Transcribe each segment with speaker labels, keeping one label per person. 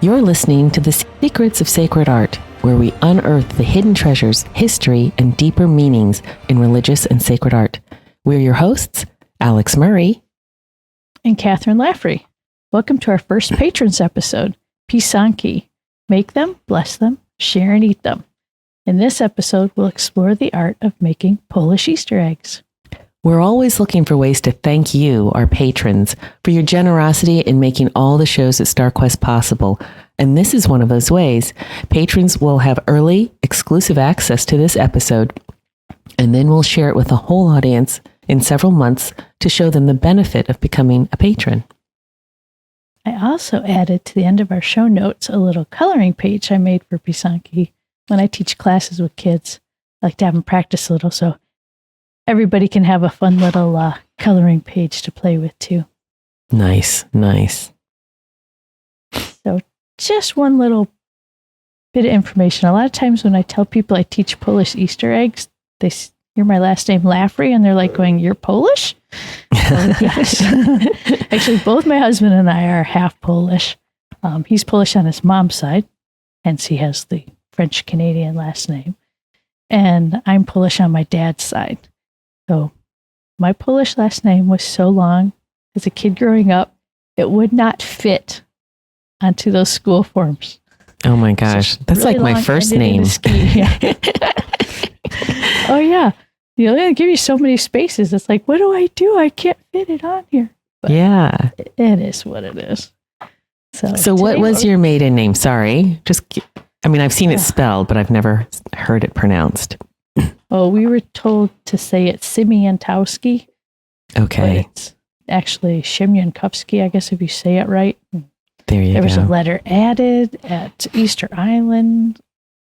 Speaker 1: You're listening to The Secrets of Sacred Art, where we unearth the hidden treasures, history, and deeper meanings in religious and sacred art. We're your hosts, Alix Murray
Speaker 2: and Kathryn Laffrey. Welcome to our first patrons episode, Pisanki. Make them, bless them, share and eat them. In this episode, we'll explore the art of making Polish Easter eggs.
Speaker 1: We're always looking for ways to thank you, our patrons, for your generosity in making all the shows at StarQuest possible. And this is one of those ways. Patrons will have early, exclusive access to this episode, and then we'll share it with the whole audience in several months to show them the benefit of becoming a patron.
Speaker 2: I also added to the end of our show notes a little coloring page I made for Pisanki. When I teach classes with kids, I like to have them practice a little so everybody can have a fun little coloring page to play with too.
Speaker 1: Nice.
Speaker 2: So just one little bit of information. A lot of times when I tell people I teach Polish Easter eggs, they hear my last name Laffrey and they're like going, "You're Polish?" Yes. Actually, both my husband and I are half Polish. He's Polish on his mom's side, hence he has the French-Canadian last name. And I'm Polish on my dad's side. So my Polish last name was so long as a kid growing up, it would not fit onto those school forms.
Speaker 1: Oh my gosh. That's really like my first name.
Speaker 2: Yeah. Oh yeah. They only give you so many spaces. It's like, what do? I can't fit it on here. But
Speaker 1: yeah.
Speaker 2: It is what it is.
Speaker 1: So what was your maiden name? Sorry. I've seen it spelled, but I've never heard it pronounced.
Speaker 2: Oh, we were told to say it Siemientowski.
Speaker 1: Okay.
Speaker 2: It's actually Siemiankowski, I guess, if you say it right.
Speaker 1: There you go.
Speaker 2: There was a letter added at Easter Island,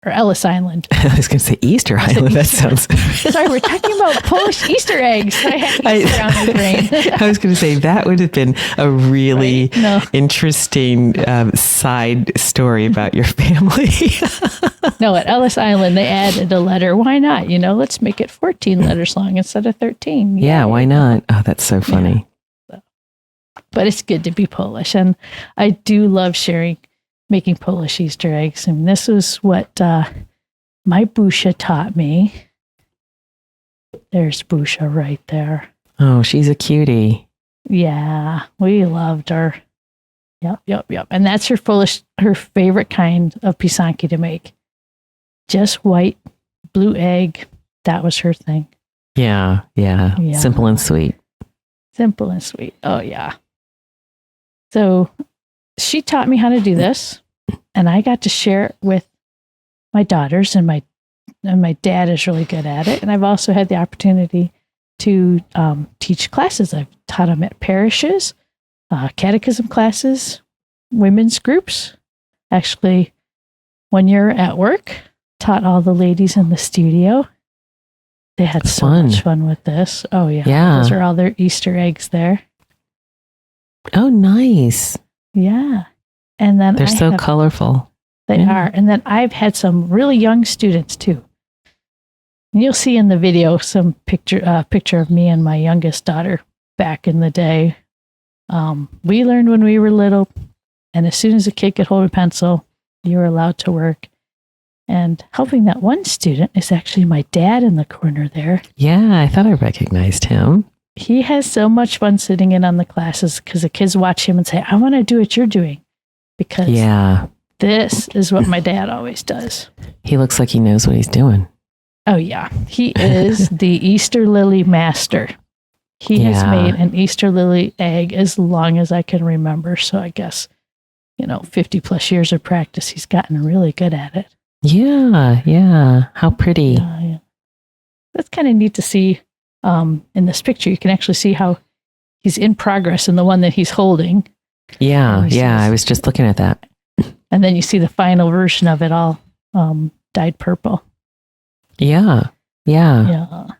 Speaker 2: or Ellis Island.
Speaker 1: I was going to say Easter Island. That sounds...
Speaker 2: Sorry, we're talking about Polish Easter eggs. I had Easter on my brain.
Speaker 1: I was going to say that would have been a really interesting side story about your family.
Speaker 2: No, at Ellis Island, they added a letter. Why not? Let's make it 14 letters long instead of 13.
Speaker 1: Yeah, why not? Oh, that's so funny.
Speaker 2: Yeah. But it's good to be Polish. And I do love making Polish Easter eggs. And this is what my Busha taught me. There's Busha right there.
Speaker 1: Oh, she's a cutie.
Speaker 2: Yeah, we loved her. Yep. And that's her favorite kind of pisanki to make. Just white, blue egg. That was her thing.
Speaker 1: Yeah. Simple and sweet.
Speaker 2: Oh, yeah. So she taught me how to do this, and I got to share it with my daughters, and my dad is really good at it. And I've also had the opportunity to teach classes. I've taught them at parishes, catechism classes, women's groups. Actually, when you're at work, taught all the ladies in the studio. They had so much fun with this. Oh, yeah. Those are all their Easter eggs there.
Speaker 1: Oh, nice.
Speaker 2: Yeah. And then
Speaker 1: they're so colorful.
Speaker 2: They are. And then I've had some really young students too. And you'll see in the video some picture of me and my youngest daughter back in the day. We learned when we were little, and as soon as a kid could hold a pencil, you were allowed to work. And helping that one student is actually my dad in the corner there. Yeah,
Speaker 1: I thought I recognized him.
Speaker 2: He has so much fun sitting in on the classes because the kids watch him and say, "I want to do what you're doing." Because this is what my dad always does.
Speaker 1: He looks like he knows what he's doing.
Speaker 2: Oh, yeah. He is the Easter lily master. He has made an Easter lily egg as long as I can remember. So I guess, 50 plus years of practice, he's gotten really good at it.
Speaker 1: Yeah. How pretty.
Speaker 2: Yeah. That's kind of neat to see in this picture. You can actually see how he's in progress in the one that he's holding.
Speaker 1: Yeah. I was just looking at that.
Speaker 2: And then you see the final version of it all dyed purple.
Speaker 1: Yeah.
Speaker 2: And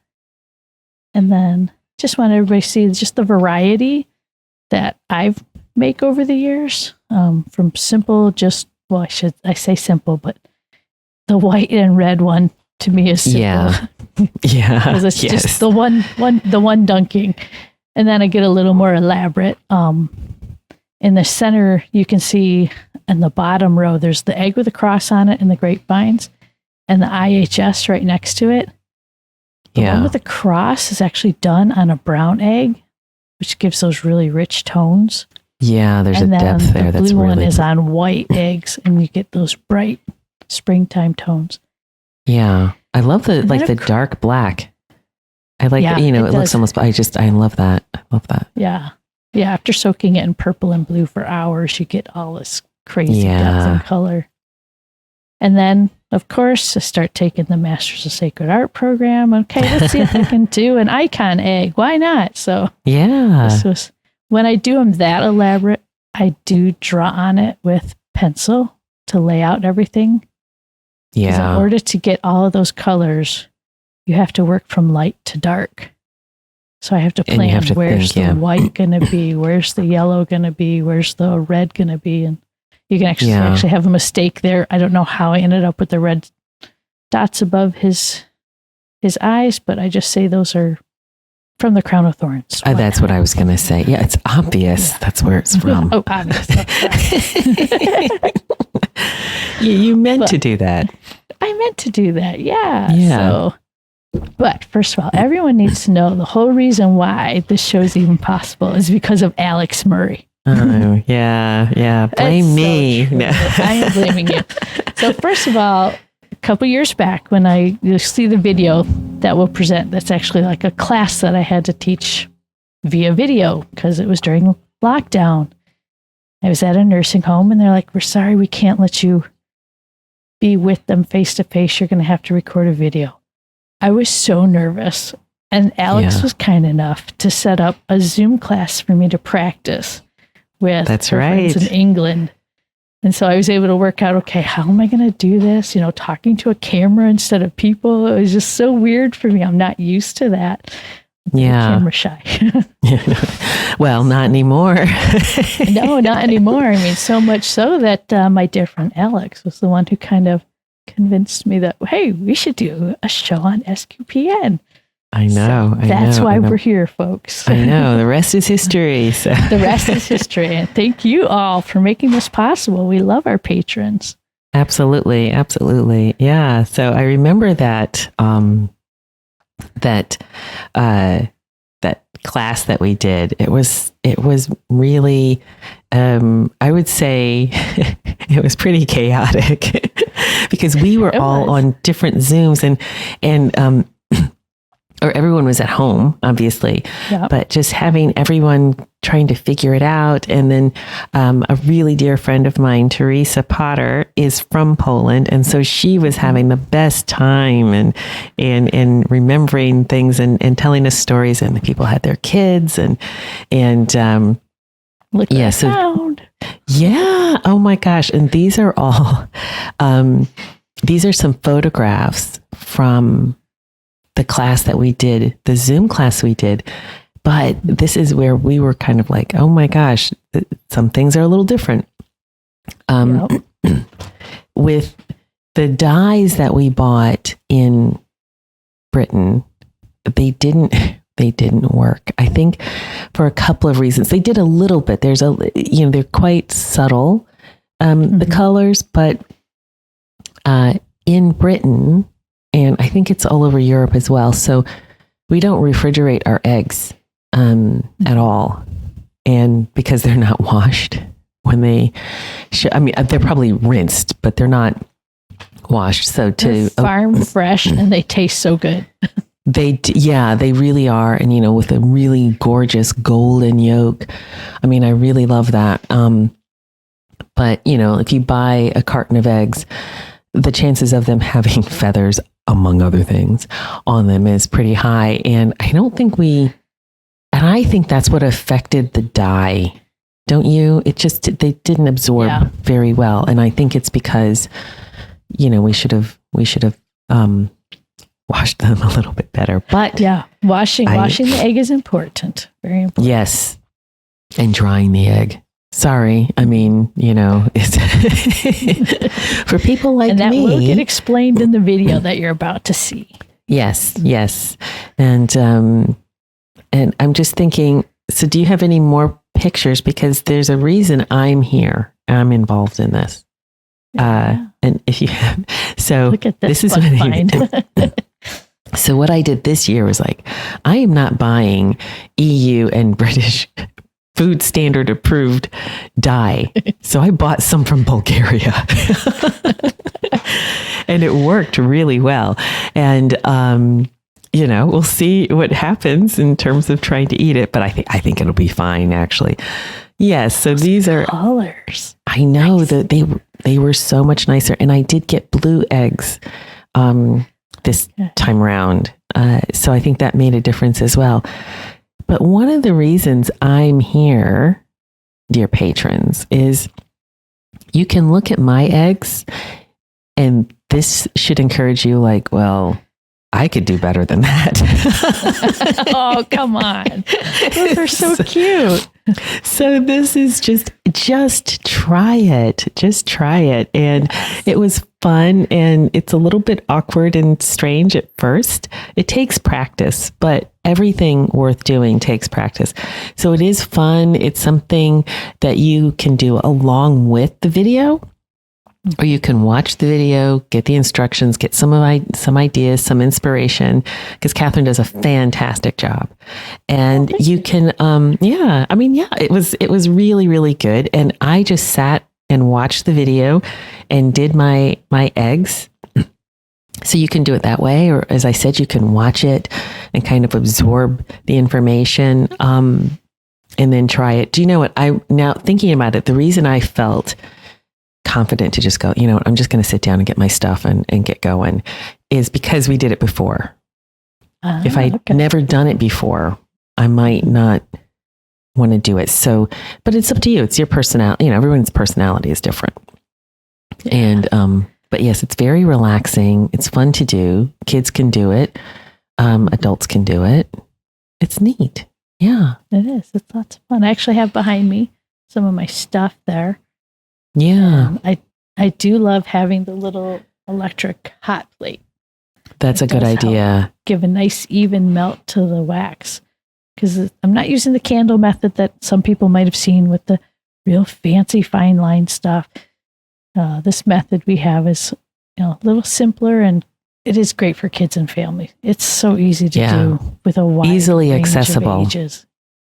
Speaker 2: then just want everybody to see just the variety that I've make over the years. From simple, I say simple, but the white and red one to me is simple.
Speaker 1: Yeah.
Speaker 2: Because it's just the one dunking. And then I get a little more elaborate. in the center, you can see in the bottom row, there's the egg with a cross on it and the grapevines, and the IHS right next to it. The one with the cross is actually done on a brown egg, which gives those really rich tones.
Speaker 1: Yeah, there's a depth there.
Speaker 2: The blue one is on white eggs, and you get those bright springtime tones.
Speaker 1: Yeah, I love the the dark black. I like it looks almost. I love that. I love that.
Speaker 2: Yeah, yeah. After soaking it in purple and blue for hours, you get all this crazy depth and color. And then, of course, I start taking the Masters of Sacred Art program. Okay, let's see if I can do an icon egg. Why not? So this was when I do them that elaborate. I do draw on it with pencil to lay out everything. Yeah. In order to get all of those colors, you have to work from light to dark. So I have to plan where's the white going to be, where's the yellow going to be, where's the red going to be. And you can actually have a mistake there. I don't know how I ended up with the red dots above his eyes, but I just say those are from the crown of thorns.
Speaker 1: That's what I was going to say. Yeah, it's obvious. Yeah. That's where it's from.
Speaker 2: Oh, obvious.
Speaker 1: You meant to do that.
Speaker 2: I meant to do that. Yeah. So, but first of all, everyone needs to know the whole reason why this show is even possible is because of Alix Murray.
Speaker 1: Oh, yeah. Blame me.
Speaker 2: So I am blaming you. So first of all, a couple years back when you'll see the video that we'll present, that's actually like a class that I had to teach via video because it was during lockdown. I was at a nursing home and they're like, we're sorry, we can't let you be with them face to face. You're going to have to record a video. I was so nervous. And Alix was kind enough to set up a Zoom class for me to practice with her friends in England. And so I was able to work out, okay, how am I going to do this? Talking to a camera instead of people. It was just so weird for me. I'm not used to that. I'm camera shy.
Speaker 1: Well, not anymore.
Speaker 2: No, not anymore. I mean, so much so that my dear friend Alix was the one who kind of convinced me that, hey, we should do a show on SQPN.
Speaker 1: I know.
Speaker 2: That's why we're here, folks.
Speaker 1: I know. The rest is history. So.
Speaker 2: The rest is history. And thank you all for making this possible. We love our patrons.
Speaker 1: Absolutely. Yeah. So I remember that that class that we did. It was really, I would say it was pretty chaotic because we were all on different Zooms and or everyone was at home, obviously, but just having everyone trying to figure it out. And then a really dear friend of mine, Teresa Potter, is from Poland. And so she was having the best time and remembering things and telling us stories. And the people had their kids and
Speaker 2: look what I found.
Speaker 1: Yeah. Oh my gosh. And these are all, these are some photographs from the class that we did, the Zoom class we did. But this is where we were kind of like, oh my gosh, some things are a little different. With the dyes that we bought in Britain, they didn't work. I think for a couple of reasons. They did a little bit. They're quite subtle, the colors, but in Britain, and I think it's all over Europe as well. So we don't refrigerate our eggs at all. And because they're not washed when they they're probably rinsed, but they're not washed. So
Speaker 2: they're farm fresh and they taste so good.
Speaker 1: They really are. And, with a really gorgeous golden yolk. I mean, I really love that. But, if you buy a carton of eggs, the chances of them having feathers, among other things, on them is pretty high. And I think that's what affected the dye. Don't you? They didn't absorb very well. And I think it's because, we should have washed them a little bit better. But
Speaker 2: washing the egg is important. Very important.
Speaker 1: Yes. And drying the egg. Sorry. I mean, it's for people like me.
Speaker 2: And that will get explained in the video that you're about to see.
Speaker 1: Yes. And I'm just thinking, so do you have any more pictures because there's a reason I'm here. I'm involved in this. And if you have, so
Speaker 2: look at this
Speaker 1: is what so what I did this year was like, I am not buying EU and British food standard approved dye. So I bought some from Bulgaria and it worked really well. And, we'll see what happens in terms of trying to eat it, but I think it'll be fine actually. Yes. So these are
Speaker 2: colors.
Speaker 1: I know nice. That they were so much nicer. And I did get blue eggs, this time around. So I think that made a difference as well. But one of the reasons I'm here, dear patrons, is you can look at my eggs and this should encourage you like, well, I could do better than that.
Speaker 2: Oh, come on. Those are so cute.
Speaker 1: So this is just try it. Just try it. And it was fun and it's a little bit awkward and strange at first. It takes practice, but everything worth doing takes practice. So it is fun. It's something that you can do along with the video. Or you can watch the video, get the instructions, get some ideas, some inspiration, because Kathryn does a fantastic job. And you can, it was really, really good. And I just sat and watched the video and did my eggs. So you can do it that way. Or as I said, you can watch it and kind of absorb the information and then try it. Do you know what? Now thinking about it, the reason I felt confident to just go, I'm just going to sit down and get my stuff and get going is because we did it before. If I'd never done it before, I might not want to do it. So, but it's up to you. It's your personality. Everyone's personality is different. Yeah. And, but yes, it's very relaxing. It's fun to do. Kids can do it. Adults can do it. It's neat. Yeah,
Speaker 2: it is. It's lots of fun. I actually have behind me some of my stuff there.
Speaker 1: Yeah.
Speaker 2: I do love having the little electric hot plate.
Speaker 1: That's a good idea.
Speaker 2: Give a nice even melt to the wax. Because I'm not using the candle method that some people might have seen with the real fancy fine line stuff. This method we have is a little simpler and it is great for kids and families. It's so easy to do with a wide
Speaker 1: easily
Speaker 2: range
Speaker 1: accessible
Speaker 2: of ages.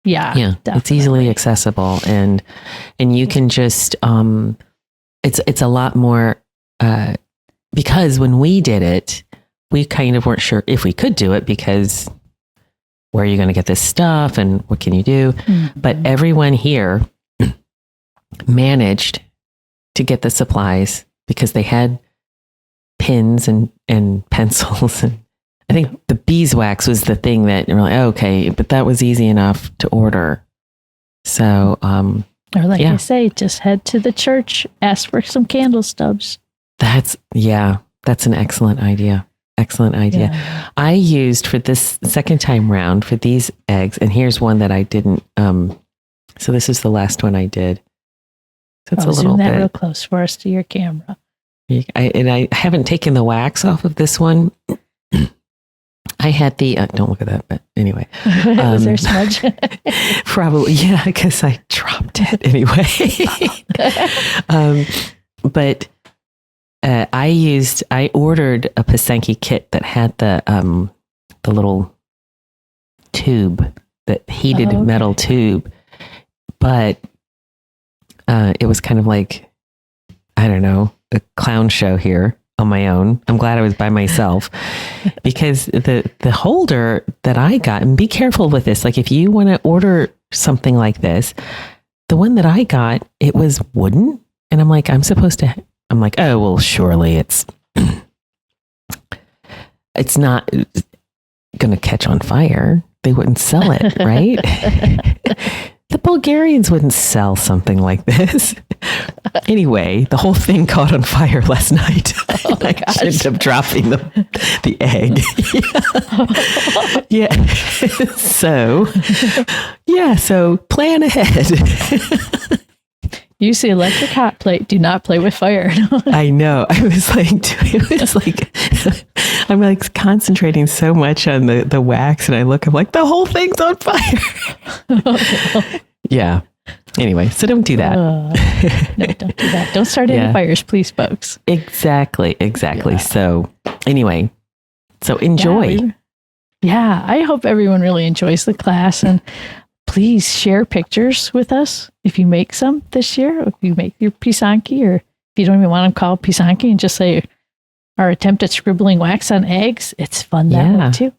Speaker 2: Yeah, definitely.
Speaker 1: It's easily accessible and you can just, it's a lot more, because when we did it, we kind of weren't sure if we could do it because where are you going to get this stuff and what can you do? Mm-hmm. But everyone here managed to get the supplies because they had pins and pencils and I think the beeswax was the thing that you're like, okay, but that was easy enough to order. So,
Speaker 2: or like I say, just head to the church, ask for some candle stubs.
Speaker 1: That's an excellent idea. Excellent idea. Yeah. I used for this second time round for these eggs, and here's one that I didn't, so this is the last one I did. So it's a little
Speaker 2: zoom that
Speaker 1: bit
Speaker 2: real close for us to your camera.
Speaker 1: I haven't taken the wax off of this one. I had the, don't look at that, but anyway.
Speaker 2: Was there smudge?
Speaker 1: Probably, yeah, because I dropped it anyway. But I ordered a Pisanki kit that had the little tube, that heated metal tube, but it was kind of like, I don't know, a clown show here on my own. I'm glad I was by myself because the holder that I got, and be careful with this, like if you want to order something like this, the one that I got, it was wooden. And I'm like, I'm like, oh, well, surely it's not going to catch on fire. They wouldn't sell it, right? The Bulgarians wouldn't sell something like this. Anyway, the whole thing caught on fire last night. I ended up dropping the egg. Yeah. So plan ahead.
Speaker 2: Use the electric hot plate. Do not play with fire.
Speaker 1: I know. I'm like concentrating so much on the wax, and I'm like, the whole thing's on fire. Yeah. Anyway, so don't do that.
Speaker 2: No, don't do that. Don't start any fires, please, folks.
Speaker 1: Exactly.
Speaker 2: Yeah.
Speaker 1: So anyway, so enjoy.
Speaker 2: I hope everyone really enjoys the class, and please share pictures with us if you make some this year, if you make your Pisanki, or if you don't even want them called Pisanki and just say our attempt at scribbling wax on eggs. It's fun that way too.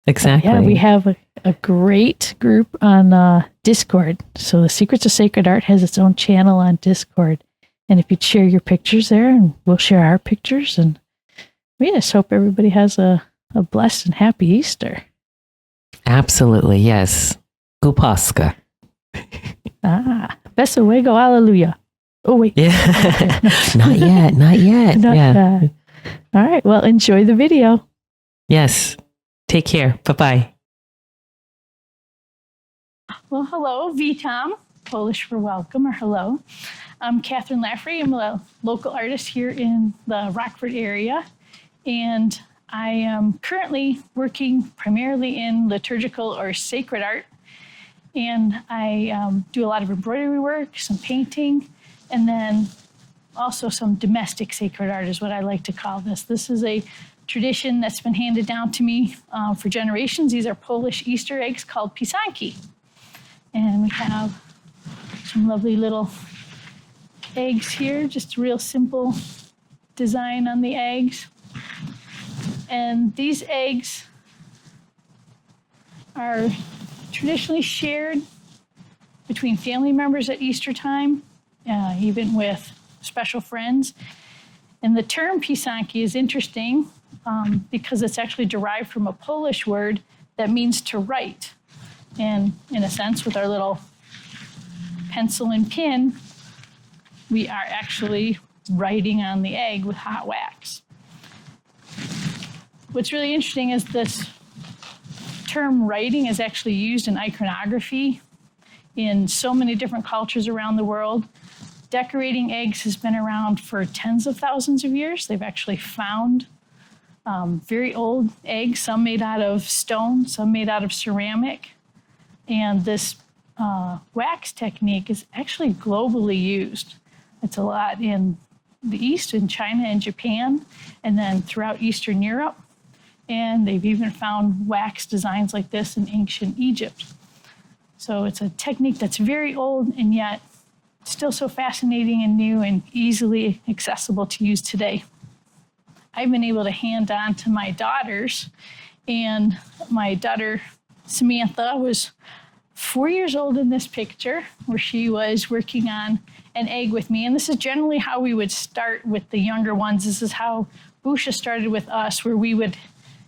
Speaker 1: Exactly.
Speaker 2: We have a great group on Discord. So the Secrets of Sacred Art has its own channel on Discord. And if you'd share your pictures there, and we'll share our pictures, and we just hope everybody has a blessed and happy Easter.
Speaker 1: Absolutely, yes. Gupaska.
Speaker 2: Beso luego, hallelujah. Oh, wait.
Speaker 1: Yeah. Not yet.
Speaker 2: All right. Well, enjoy the video.
Speaker 1: Yes. Take care. Bye-bye.
Speaker 2: Well, hello, Vitam, Polish for welcome, or hello. I'm Kathryn Laffrey. I'm a local artist here in the Rockford area, and I am currently working primarily in liturgical or sacred art, and I do a lot of embroidery work, some painting, and then also some domestic sacred art is what I like to call this. This is a tradition that's been handed down to me for generations. These are Polish Easter eggs called Pisanki. And we have some lovely little eggs here, just a real simple design on the eggs. And these eggs are traditionally shared between family members at Easter time, even with special friends. And the term Pisanki is interesting because it's actually derived from a Polish word that means to write. And in a sense, with our little pencil and pin, we are actually writing on the egg with hot wax. What's really interesting is this term writing is actually used in iconography in so many different cultures around the world. Decorating eggs has been around for tens of thousands of years. They've actually found very old eggs, some made out of stone, some made out of ceramic. And this wax technique is actually globally used. It's a lot in the East, in China and Japan, and then throughout Eastern Europe. And they've even found wax designs like this in ancient Egypt. So it's a technique that's very old and yet still so fascinating and new and easily accessible to use today. I've been able to hand on to my daughters, and my daughter Samantha was 4 years old in this picture, where she was working on an egg with me. And this is generally how we would start with the younger ones. This is how Busha started with us, where we would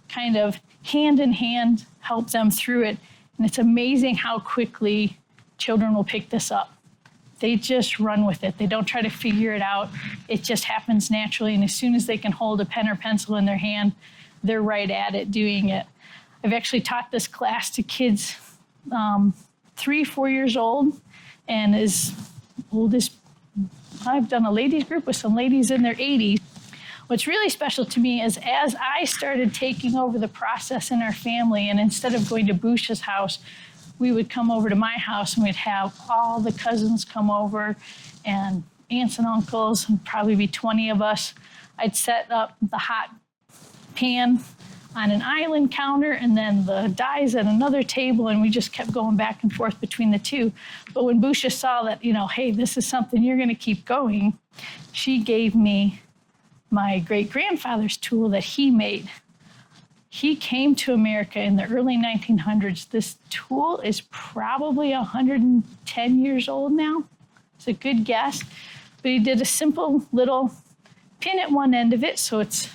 Speaker 2: kind of hand in hand help them through it. And it's amazing how quickly children will pick this up. They just run with it. They don't try to figure it out. It just happens naturally. And as soon as they can hold a pen or pencil in their hand, they're right at it doing it. I've actually taught this class to kids 3-4 years old, and as old as I've done a ladies group with some ladies in their 80s. What's really special to me is as I started taking over the process in our family, and instead of going to Busha's house, we would come over to my house and we'd have all the cousins come over and aunts and uncles, and probably be 20 of us. I'd set up the hot pan on an island counter and then the dyes at another table, and we just kept going back and forth between the two. But when Busha saw that, hey, this is something you're going to keep going, she gave me my great-grandfather's tool that he made. He came to America in the early 1900s. This tool is probably 110 years old now. It's a good guess. But he did a simple little pin at one end of it, so it's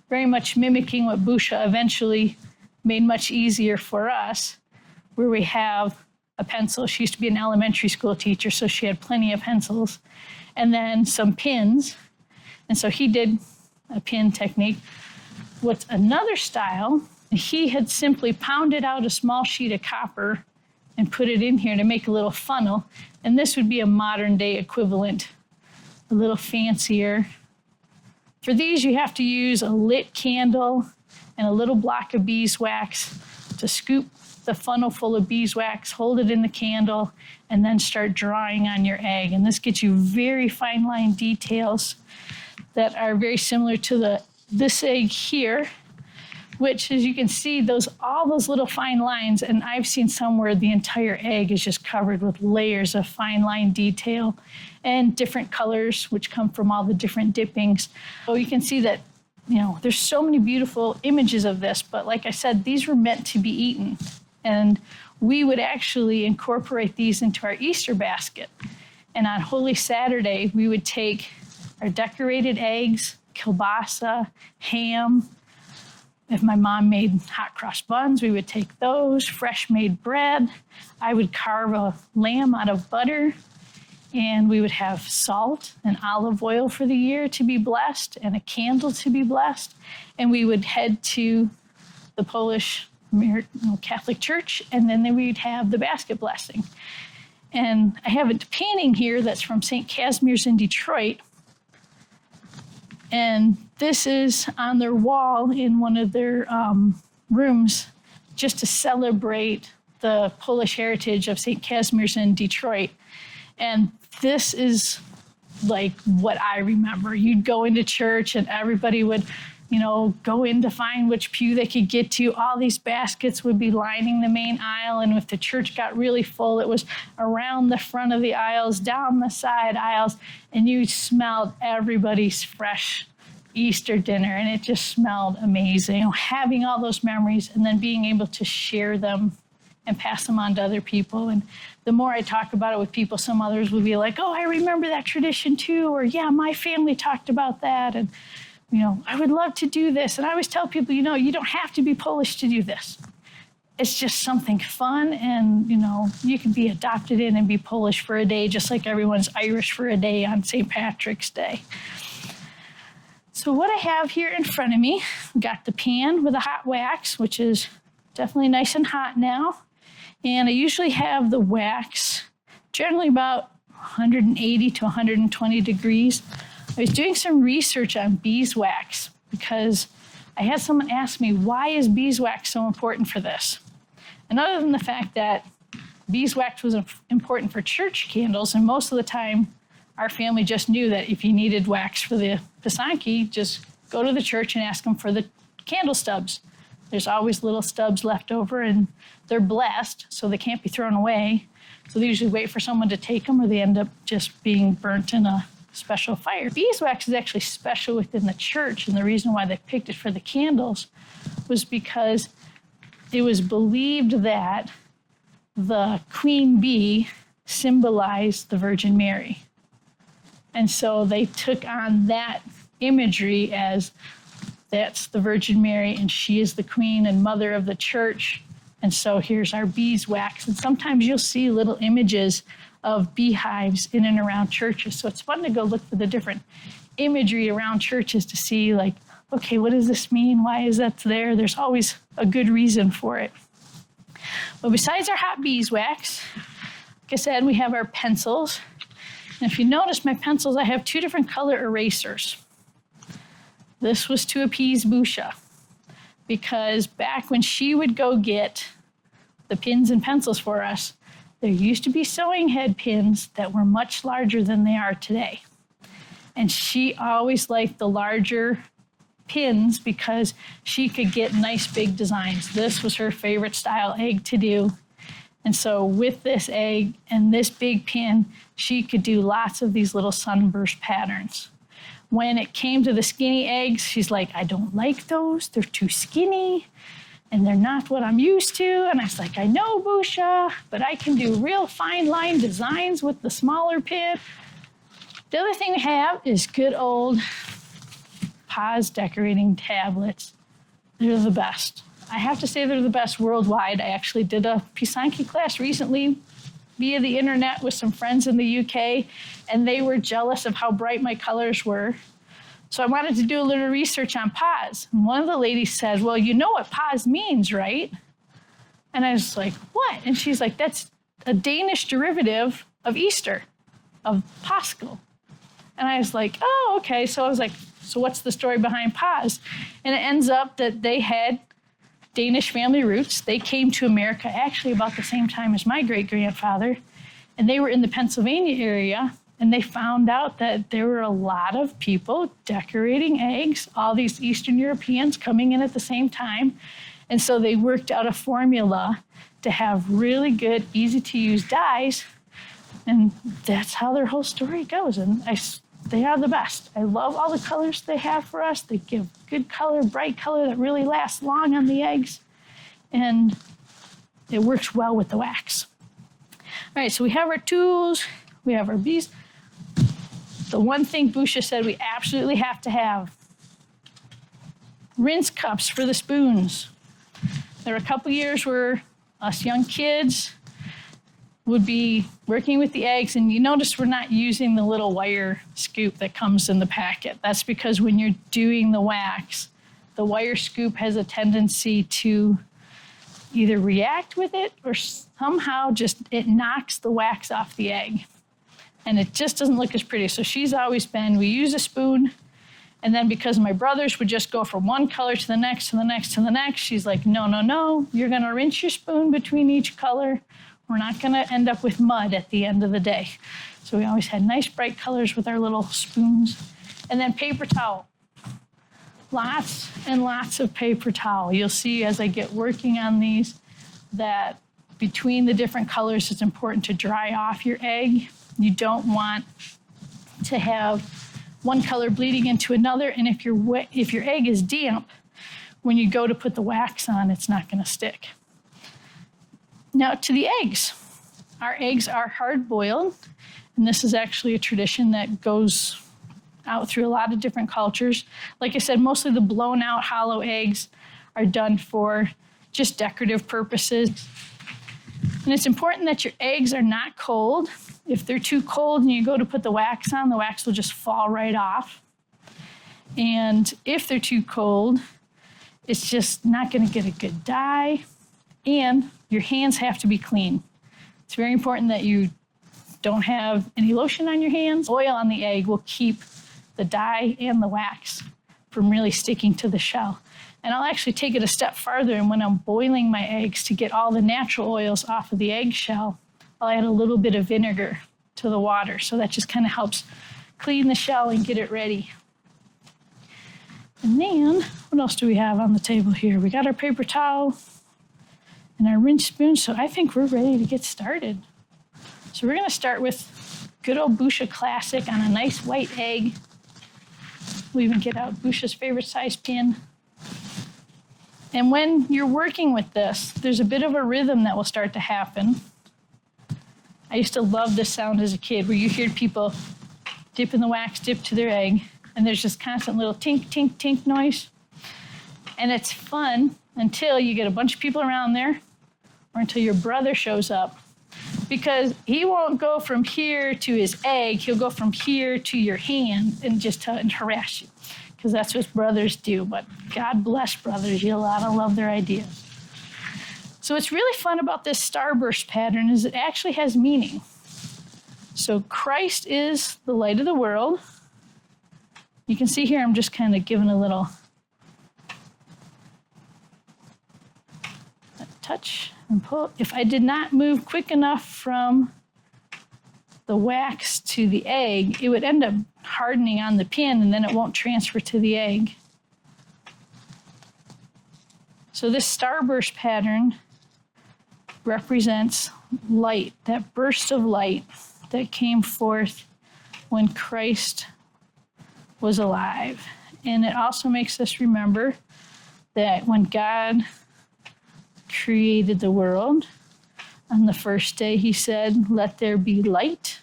Speaker 2: very much mimicking what Busha eventually made much easier for us, where we have a pencil. She used to be an elementary school teacher, so she had plenty of pencils, and then some pins. And so he did a pin technique. What's another style, he had simply pounded out a small sheet of copper and put it in here to make a little funnel. And this would be a modern day equivalent, a little fancier. For these, you have to use a lit candle and a little block of beeswax to scoop the funnel full of beeswax, hold it in the candle, and then start drawing on your egg. And this gets you very fine line details that are very similar to this egg here, which, as you can see, all those little fine lines, and I've seen some where the entire egg is just covered with layers of fine line detail and different colors, which come from all the different dippings. So you can see that, there's so many beautiful images of this, but like I said, these were meant to be eaten. And we would actually incorporate these into our Easter basket. And on Holy Saturday, we would take our decorated eggs, kielbasa, ham. If my mom made hot cross buns, we would take those, fresh made bread. I would carve a lamb out of butter, and we would have salt and olive oil for the year to be blessed and a candle to be blessed. And we would head to the Polish Catholic Church, and then we'd have the basket blessing. And I have a painting here that's from St. Casimir's in Detroit. And this is on their wall in one of their rooms just to celebrate the Polish heritage of St. Casimir's in Detroit. And this is like what I remember. You'd go into church and everybody would, go in to find which pew they could get to. All these baskets would be lining the main aisle. And if the church got really full, it was around the front of the aisles, down the side aisles, and you smelled everybody's fresh Easter dinner. And it just smelled amazing. Having all those memories and then being able to share them and pass them on to other people. And the more I talk about it with people, some others will be like, oh, I remember that tradition too. Or yeah, my family talked about that. And I would love to do this. And I always tell people, you don't have to be Polish to do this. It's just something fun. And, you can be adopted in and be Polish for a day, just like everyone's Irish for a day on St. Patrick's Day. So what I have here in front of me, I've got the pan with the hot wax, which is definitely nice and hot now. And I usually have the wax generally about 180 to 120 degrees. I was doing some research on beeswax because I had someone ask me, why is beeswax so important for this? And other than the fact that beeswax was important for church candles, and most of the time our family just knew that if you needed wax for the Pisanki, just go to the church and ask them for the candle stubs. There's always little stubs left over, and they're blessed, so they can't be thrown away. So they usually wait for someone to take them, or they end up just being burnt in a special fire. Beeswax is actually special within the church, and the reason why they picked it for the candles was because it was believed that the queen bee symbolized the Virgin Mary. And so they took on that imagery as that's the Virgin Mary, and she is the queen and mother of the church. And so here's our beeswax. And sometimes you'll see little images of beehives in and around churches. So it's fun to go look for the different imagery around churches to see, like, okay, what does this mean? Why is that there? There's always a good reason for it. But besides our hot beeswax, like I said, we have our pencils. And if you notice my pencils, I have two different color erasers. This was to appease Busha, because back when she would go get the pins and pencils for us, there used to be sewing head pins that were much larger than they are today. And she always liked the larger pins because she could get nice big designs. This was her favorite style egg to do. And so with this egg and this big pin, she could do lots of these little sunburst patterns. When it came to the skinny eggs, she's like, I don't like those. They're too skinny, and they're not what I'm used to. And I was like, I know, Busha, but I can do real fine line designs with the smaller pin. The other thing we have is good old Paz decorating tablets. They're the best. I have to say they're the best worldwide. I actually did a Pisanki class recently via the internet with some friends in the UK, and they were jealous of how bright my colors were. So I wanted to do a little research on Paz. And one of the ladies said, well, you know what Paz means, right? And I was like, what? And she's like, that's a Danish derivative of Easter, of Paschal. And I was like, oh, okay. So I was like, so what's the story behind Paz? And it ends up that they had Danish family roots. They came to America actually about the same time as my great-grandfather, and they were in the Pennsylvania area, and they found out that there were a lot of people decorating eggs, all these Eastern Europeans coming in at the same time, and so they worked out a formula to have really good, easy-to-use dyes, and that's how their whole story goes, and they are the best. I love all the colors they have for us. They give good color, bright color that really lasts long on the eggs. And it works well with the wax. All right, so we have our tools. We have our bees. The one thing Busha said we absolutely have to have, rinse cups for the spoons. There were a couple years where us young kids would be working with the eggs, and you notice we're not using the little wire scoop that comes in the packet. That's because when you're doing the wax, the wire scoop has a tendency to either react with it or somehow just it knocks the wax off the egg, and it just doesn't look as pretty. So she's always been, we use a spoon, and then because my brothers would just go from one color to the next, to the next, to the next, she's like, no, you're gonna rinse your spoon between each color. We're not going to end up with mud at the end of the day. So we always had nice bright colors with our little spoons. And then paper towel. Lots and lots of paper towel. You'll see as I get working on these that between the different colors, it's important to dry off your egg. You don't want to have one color bleeding into another. And if your egg is damp, when you go to put the wax on, it's not going to stick. Now to the eggs. Our eggs are hard boiled, and this is actually a tradition that goes out through a lot of different cultures. Like I said, mostly the blown out hollow eggs are done for just decorative purposes. And it's important that your eggs are not cold. If they're too cold and you go to put the wax on, the wax will just fall right off. And if they're too cold, it's just not going to get a good dye. And your hands have to be clean. It's very important that you don't have any lotion on your hands. Oil on the egg will keep the dye and the wax from really sticking to the shell. And I'll actually take it a step farther, and when I'm boiling my eggs to get all the natural oils off of the eggshell, I'll add a little bit of vinegar to the water. So that just kind of helps clean the shell and get it ready. And then, what else do we have on the table here? We got our paper towel and our rinse spoon, so I think we're ready to get started. So we're going to start with good old Busha Classic on a nice white egg. We'll even get out Busha's favorite size pin. And when you're working with this, there's a bit of a rhythm that will start to happen. I used to love this sound as a kid, where you hear people dip in the wax, dip to their egg, and there's this constant little tink, tink, tink noise. And it's fun until you get a bunch of people around there, or until your brother shows up, because he won't go from here to his egg, he'll go from here to your hand and just harass you, because that's what brothers do. But God bless brothers, you ought to love their ideas. So what's really fun about this starburst pattern is it actually has meaning. So Christ is the light of the world. You can see here I'm just kind of giving a little touch and pull. If I did not move quick enough from the wax to the egg, it would end up hardening on the pin, and then it won't transfer to the egg. So this starburst pattern represents light, that burst of light that came forth when Christ was alive. And it also makes us remember that when God created the world, on the first day he said, "Let there be light."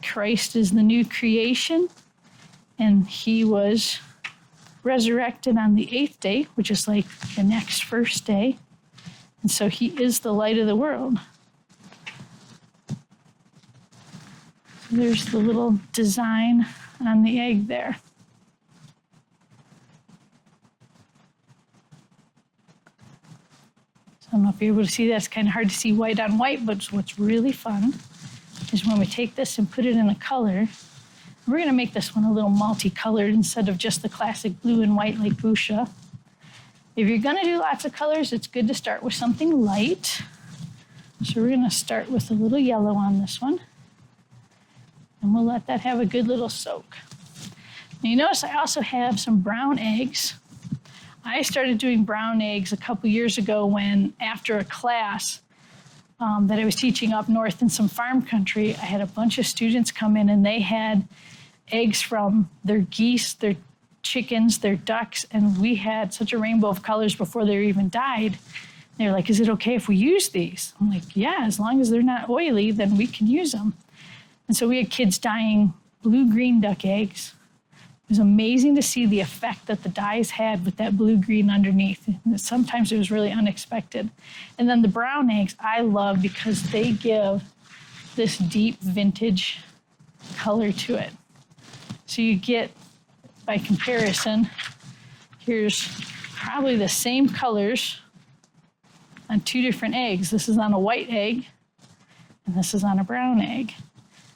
Speaker 2: Christ is the new creation, and he was resurrected on the 8th day, which is like the next first day. And so he is the light of the world. So there's the little design on the egg there. So I don't know if you're able to see that. It's kind of hard to see white on white, but what's really fun is when we take this and put it in a color. We're going to make this one a little multicolored instead of just the classic blue and white like Busha. If you're going to do lots of colors, it's good to start with something light. So we're going to start with a little yellow on this one. And we'll let that have a good little soak. Now you notice I also have some brown eggs. I started doing brown eggs a couple years ago when, after a class that I was teaching up north in some farm country, I had a bunch of students come in and they had eggs from their geese, their chickens, their ducks, and we had such a rainbow of colors before they even died. They're like, is it okay if we use these? I'm like, yeah, as long as they're not oily, then we can use them. And so we had kids dyeing blue-green duck eggs. It was amazing to see the effect that the dyes had with that blue-green underneath. And sometimes it was really unexpected. And then the brown eggs I love because they give this deep vintage color to it. So you get, by comparison, here's probably the same colors on two different eggs. This is on a white egg, and this is on a brown egg.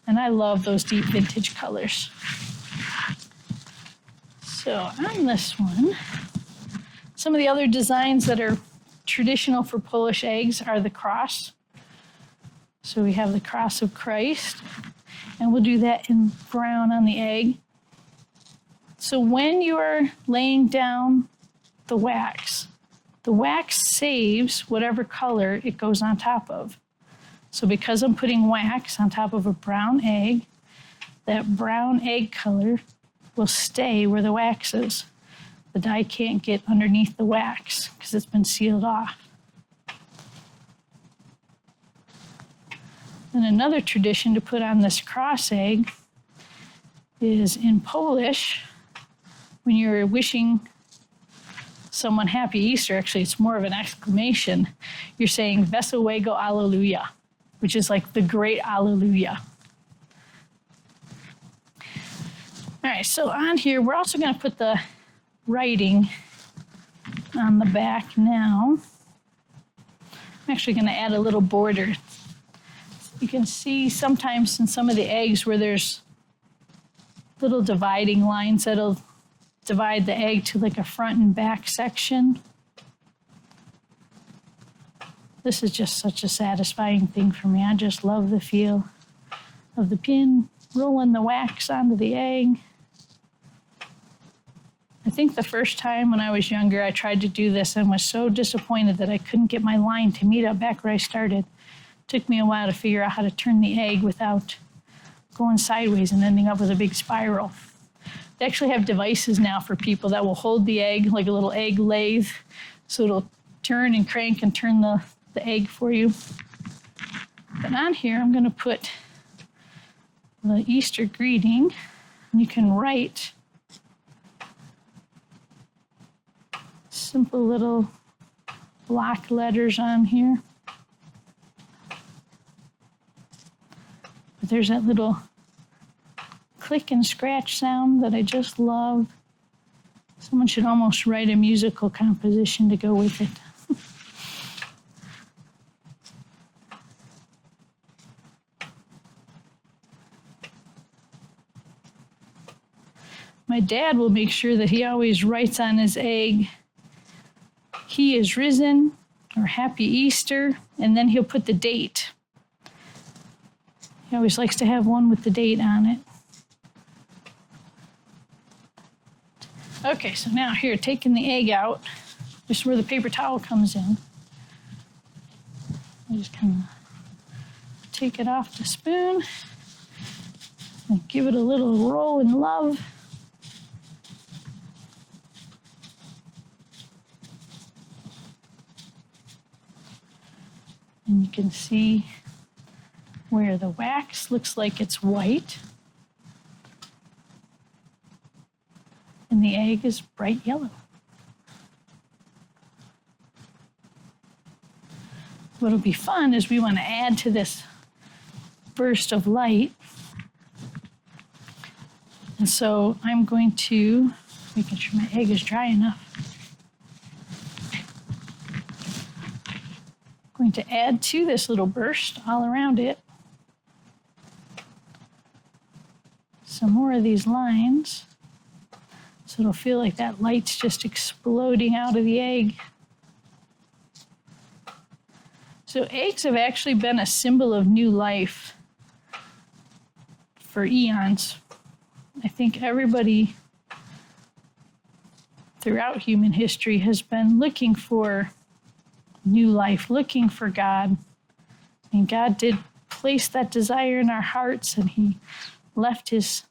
Speaker 2: And I love those deep vintage colors. So on this one, some of the other designs that are traditional for Polish eggs are the cross. So we have the cross of Christ, and we'll do that in brown on the egg. So when you are laying down the wax saves whatever color it goes on top of. So because I'm putting wax on top of a brown egg, that brown egg color will stay where the wax is. The dye can't get underneath the wax because it's been sealed off. And another tradition to put on this cross egg is in Polish, when you're wishing someone happy Easter, actually it's more of an exclamation, you're saying Wesołego Alleluja, which is like the great Alleluia. All right, so on here, we're also going to put the writing on the back now. I'm actually going to add a little border. You can see sometimes in some of the eggs where there's little dividing lines that'll divide the egg to like a front and back section. This is just such a satisfying thing for me. I just love the feel of the pin rolling the wax onto the egg. I think the first time when I was younger, I tried to do this and was so disappointed that I couldn't get my line to meet up back where I started. It took me a while to figure out how to turn the egg without going sideways and ending up with a big spiral. They actually have devices now for people that will hold the egg like a little egg lathe, so it'll turn and crank and turn the egg for you. But on here, I'm going to put the Easter greeting, and you can write simple little block letters on here. But there's that little click and scratch sound that I just love. Someone should almost write a musical composition to go with it. My dad will make sure that he always writes on his egg, "He is risen," or "Happy Easter," and then he'll put the date. He always likes to have one with the date on it. Okay, so now here, taking the egg out, just where the paper towel comes in. I just kind of take it off the spoon and give it a little roll in love. And you can see where the wax looks like it's white and the egg is bright yellow. What'll be fun is we want to add to this burst of light. And so I'm going to, making sure my egg is dry enough, going to add to this little burst all around it some more of these lines. So it'll feel like that light's just exploding out of the egg. So eggs have actually been a symbol of new life for eons. I think everybody throughout human history has been looking for new life, looking for God. And God did place that desire in our hearts, and he left his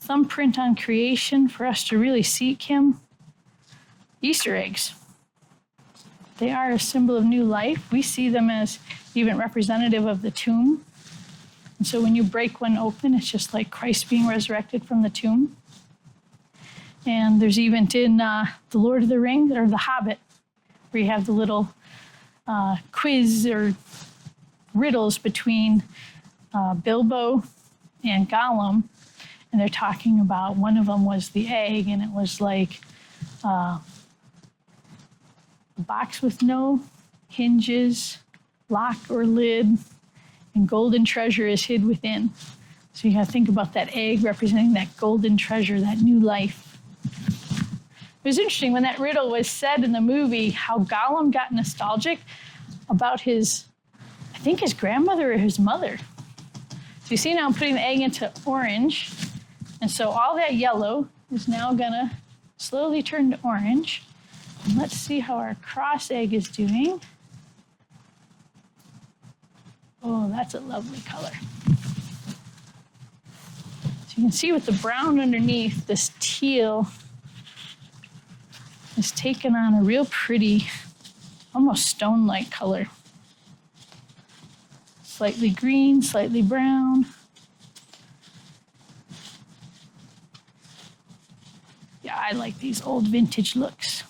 Speaker 2: thumbprint on creation for us to really seek him. Easter eggs. They are a symbol of new life. We see them as even representative of the tomb. And so when you break one open, it's just like Christ being resurrected from the tomb. And there's even in The Lord of the Rings, or The Hobbit, where you have the little quiz or riddles between Bilbo and Gollum. And they're talking about, one of them was the egg, and it was like a box with no hinges, lock or lid, and golden treasure is hid within. So you got to think about that egg representing that golden treasure, that new life. It was interesting when that riddle was said in the movie, how Gollum got nostalgic about his, I think his grandmother or his mother. So you see now I'm putting the egg into orange, and so all that yellow is now gonna slowly turn to orange. And let's see how our cross egg is doing. Oh, that's a lovely color. So you can see with the brown underneath, this teal is taken on a real pretty, almost stone-like color. Slightly green, slightly brown. Yeah, I like these old vintage looks.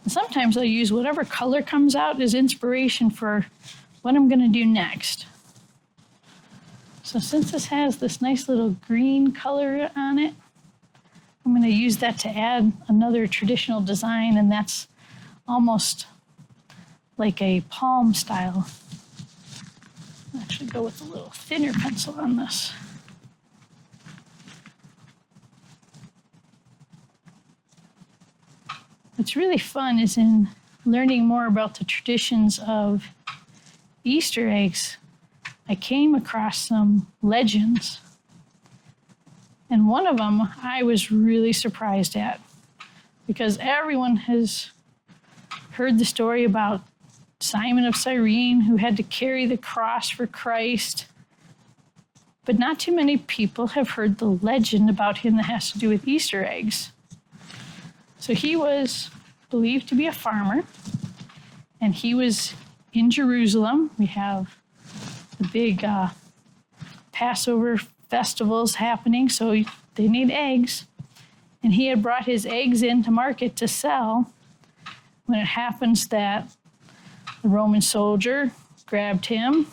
Speaker 2: And sometimes I'll use whatever color comes out as inspiration for what I'm going to do next. So since this has this nice little green color on it, I'm going to use that to add another traditional design, and that's almost like a palm style. I'll actually go with a little thinner pencil on this. What's really fun is in learning more about the traditions of Easter eggs, I came across some legends. And one of them I was really surprised at, because everyone has heard the story about Simon of Cyrene, who had to carry the cross for Christ. But not too many people have heard the legend about him that has to do with Easter eggs. So he was believed to be a farmer, and he was in Jerusalem. We have the big Passover festivals happening, so they need eggs. And he had brought his eggs into market to sell when it happens that the Roman soldier grabbed him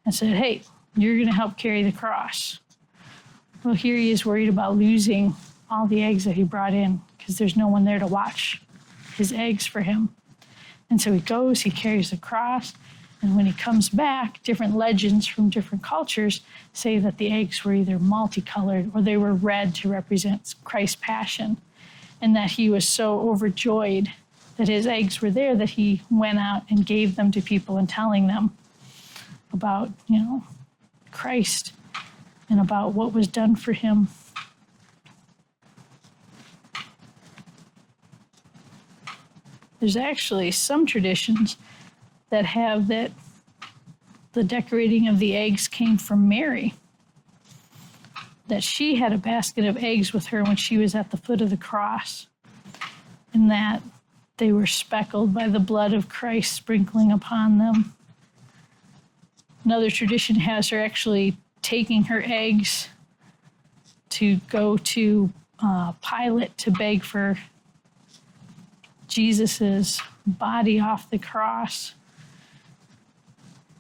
Speaker 2: and said, "Hey, you're going to help carry the cross." Well, here he is worried about losing all the eggs that he brought in because there's no one there to watch his eggs for him. And so he goes, he carries the cross, and when he comes back, different legends from different cultures say that the eggs were either multicolored or they were red to represent Christ's passion, and that he was so overjoyed that his eggs were there that he went out and gave them to people and telling them about, Christ and about what was done for him. There's actually some traditions that have that the decorating of the eggs came from Mary, that she had a basket of eggs with her when she was at the foot of the cross, and that they were speckled by the blood of Christ sprinkling upon them. Another tradition has her actually taking her eggs to go to Pilate to beg for Jesus's body off the cross.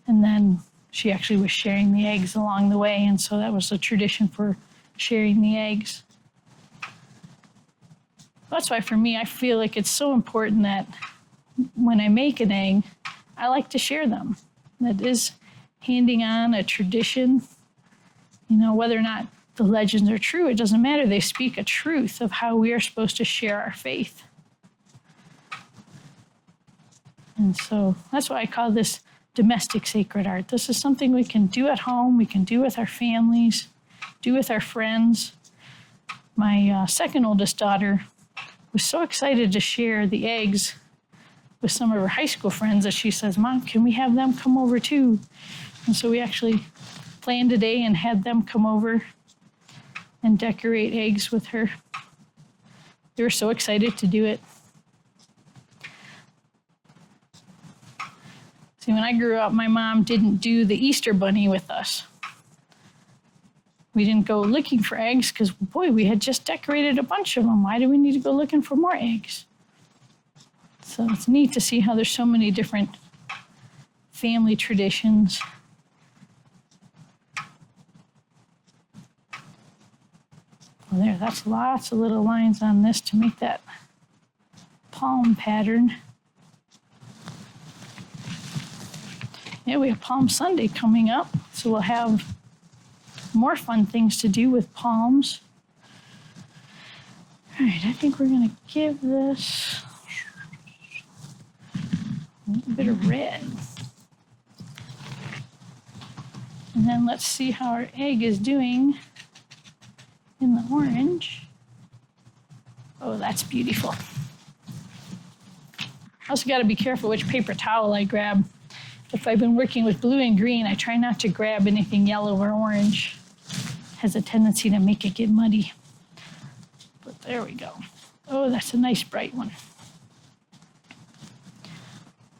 Speaker 2: And then she actually was sharing the eggs along the way, and so that was a tradition for sharing the eggs. That's why for me, I feel like it's so important that when I make an egg, I like to share them. That is handing on a tradition. You know, whether or not the legends are true, it doesn't matter. They speak a truth of how we are supposed to share our faith. And so that's why I call this domestic sacred art. This is something we can do at home, we can do with our families, do with our friends. My second oldest daughter was so excited to share the eggs with some of her high school friends that she says, "Mom, can we have them come over too?" And so we actually planned a day and had them come over and decorate eggs with her. They were so excited to do it. See, when I grew up, my mom didn't do the Easter bunny with us. We didn't go looking for eggs because, boy, we had just decorated a bunch of them. Why do we need to go looking for more eggs? So it's neat to see how there's so many different family traditions. Well, there, that's lots of little lines on this to make that palm pattern. Yeah, we have Palm Sunday coming up, so we'll have more fun things to do with palms. All right, I think we're going to give this a little bit of red. And then let's see how our egg is doing in the orange. Oh, that's beautiful. I also got to be careful which paper towel I grab. If I've been working with blue and green, I try not to grab anything yellow or orange. It has a tendency to make it get muddy. But there we go. Oh, that's a nice bright one.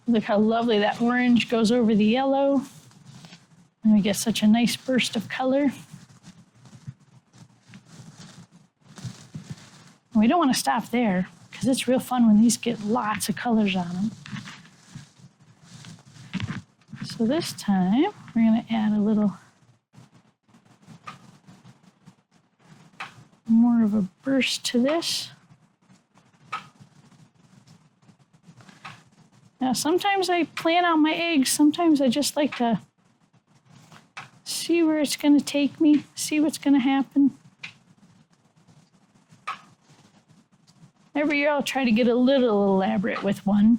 Speaker 2: Look how lovely that orange goes over the yellow. And we get such a nice burst of color. And we don't want to stop there because it's real fun when these get lots of colors on them. So this time, we're going to add a little more of a burst to this. Now, sometimes I plan out my eggs. Sometimes I just like to see where it's going to take me, see what's going to happen. Every year I'll try to get a little elaborate with one.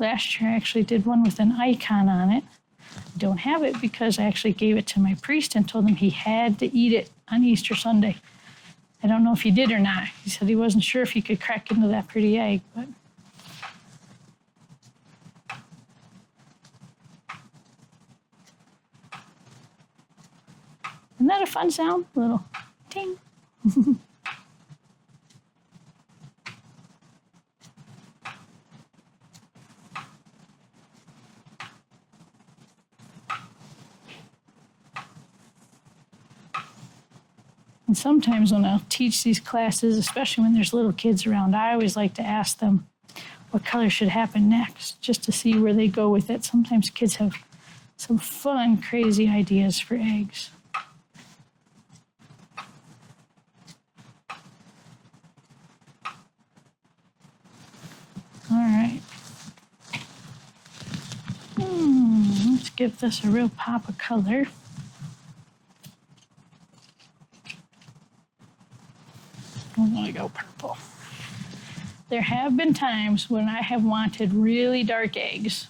Speaker 2: Last year I actually did one with an icon on it. I don't have it because I actually gave it to my priest and told him he had to eat it on Easter Sunday. I don't know if he did or not. He said he wasn't sure if he could crack into that pretty egg, but isn't that a fun sound? A little ting. And sometimes when I'll teach these classes, especially when there's little kids around, I always like to ask them what color should happen next, just to see where they go with it. Sometimes kids have some fun, crazy ideas for eggs. All right. Let's give this a real pop of color. I'm going to go purple. There have been times when I have wanted really dark eggs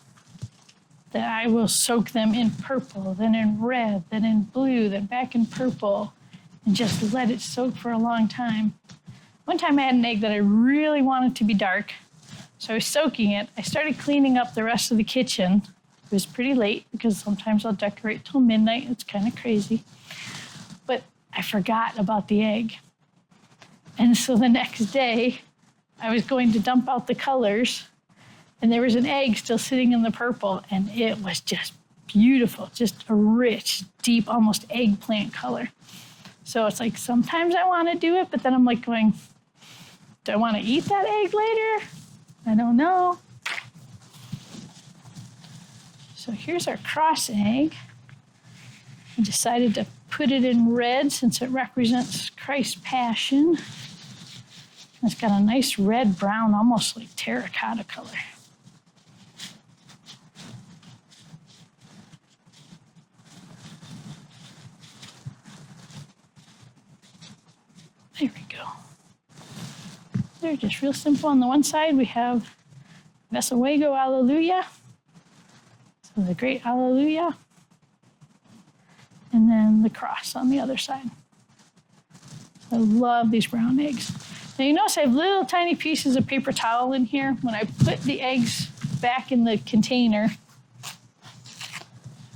Speaker 2: that I will soak them in purple, then in red, then in blue, then back in purple, and just let it soak for a long time. One time I had an egg that I really wanted to be dark, so I was soaking it. I started cleaning up the rest of the kitchen. It was pretty late because sometimes I'll decorate till midnight. It's kind of crazy. But I forgot about the egg. And so the next day, I was going to dump out the colors, and there was an egg still sitting in the purple, and it was just beautiful, just a rich, deep, almost eggplant color. So it's like sometimes I want to do it, but then I'm like going, do I want to eat that egg later? I don't know. So here's our cross egg. I decided to put it in red since it represents Christ's passion. It's got a nice red, brown, almost like terracotta color. They're just real simple. On the one side, we have Vesawago Alleluia. So the great Alleluia. And then the cross on the other side. I love these brown eggs. Now you notice I have little tiny pieces of paper towel in here. When I put the eggs back in the container,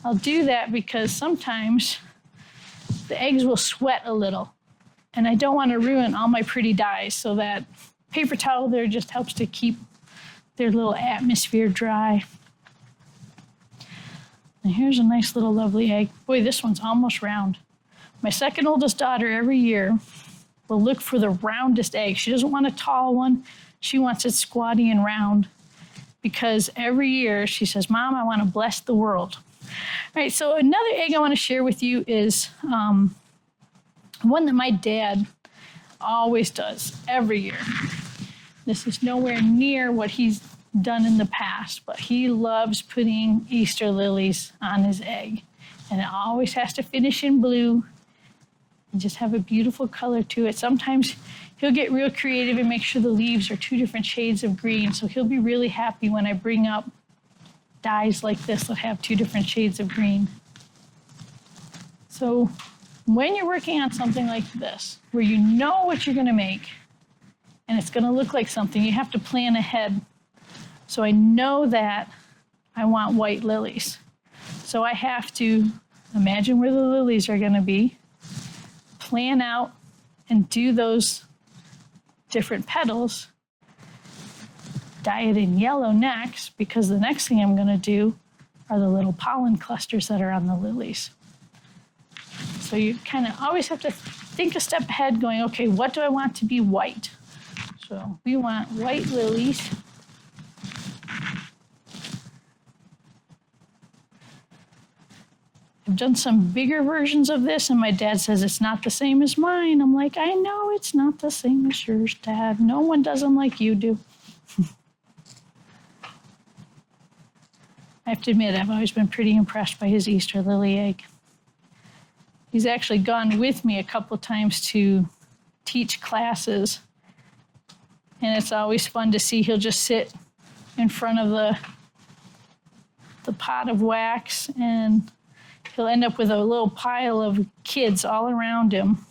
Speaker 2: I'll do that because sometimes the eggs will sweat a little. And I don't want to ruin all my pretty dyes, so that paper towel there just helps to keep their little atmosphere dry. And here's a nice little lovely egg. Boy, this one's almost round. My second oldest daughter every year will look for the roundest egg. She doesn't want a tall one. She wants it squatty and round because every year she says, Mom, I want to bless the world. All right, so another egg I want to share with you is one that my dad always does every year. This is nowhere near what he's done in the past, but he loves putting Easter lilies on his egg. And it always has to finish in blue and just have a beautiful color to it. Sometimes he'll get real creative and make sure the leaves are 2 different shades of green. So he'll be really happy when I bring up dyes like this that have 2 different shades of green. So when you're working on something like this, where you know what you're going to make, and it's going to look like something, you have to plan ahead. So I know that I want white lilies. So I have to imagine where the lilies are going to be, plan out and do those different petals, dye it in yellow next, because the next thing I'm going to do are the little pollen clusters that are on the lilies. So you kind of always have to think a step ahead going, okay, what do I want to be white? So we want white lilies. I've done some bigger versions of this, and my dad says it's not the same as mine. I'm like, I know it's not the same as yours, Dad. No one does them like you do. I have to admit, I've always been pretty impressed by his Easter lily egg. He's actually gone with me a couple of times to teach classes, and it's always fun to see. He'll just sit in front of the pot of wax, and he'll end up with a little pile of kids all around him,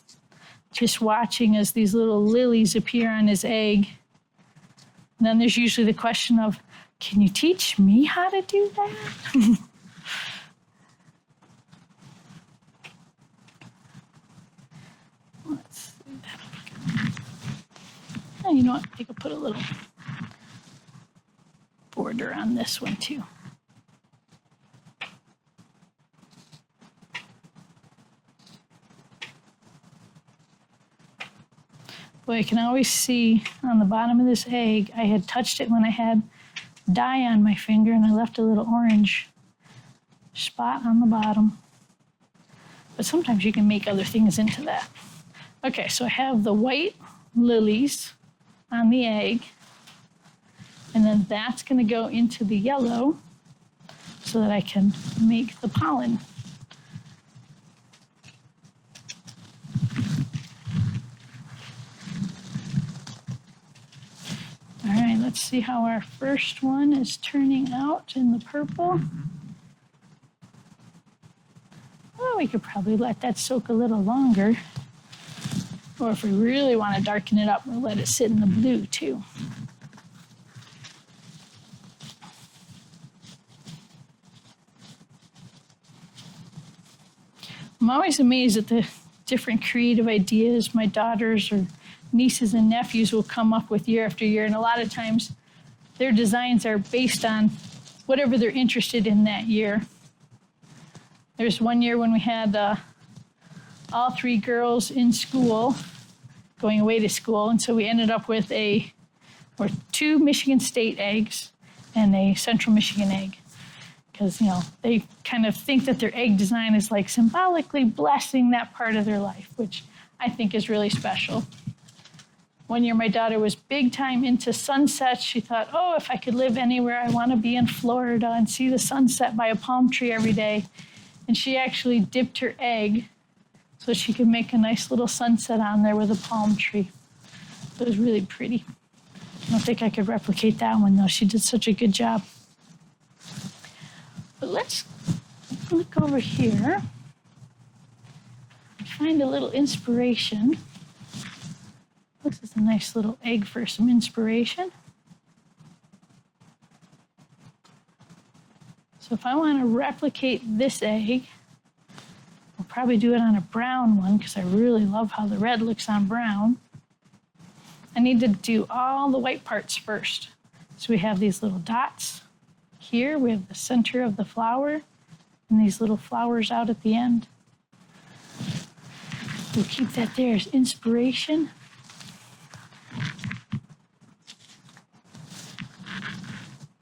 Speaker 2: just watching as these little lilies appear on his egg. And then there's usually the question of, can you teach me how to do that? Let's see that. Oh, you know what? I could put a little border on this one too. Boy, I can always see on the bottom of this egg, I had touched it when I had dye on my finger, and I left a little orange spot on the bottom. But sometimes you can make other things into that. Okay, so I have the white lilies on the egg, and then that's going to go into the yellow so that I can make the pollen. All right, let's see how our first one is turning out in the purple. Well, we could probably let that soak a little longer. Or if we really want to darken it up, we'll let it sit in the blue too. I'm always amazed at the different creative ideas my daughters or nieces and nephews will come up with year after year. And a lot of times their designs are based on whatever they're interested in that year. There's one year when we had all 3 girls in school going away to school. And so we ended up with 2 Michigan State eggs and a Central Michigan egg. Because, they kind of think that their egg design is like symbolically blessing that part of their life, which I think is really special. One year, my daughter was big time into sunsets. She thought, oh, if I could live anywhere, I want to be in Florida and see the sunset by a palm tree every day. And she actually dipped her egg so she could make a nice little sunset on there with a palm tree. It was really pretty. I don't think I could replicate that one, though. She did such a good job. But let's look over here and find a little inspiration. This is a nice little egg for some inspiration. So if I want to replicate this egg, I'll probably do it on a brown one because I really love how the red looks on brown. I need to do all the white parts first. So we have these little dots here. We have the center of the flower and these little flowers out at the end. We'll keep that there as inspiration.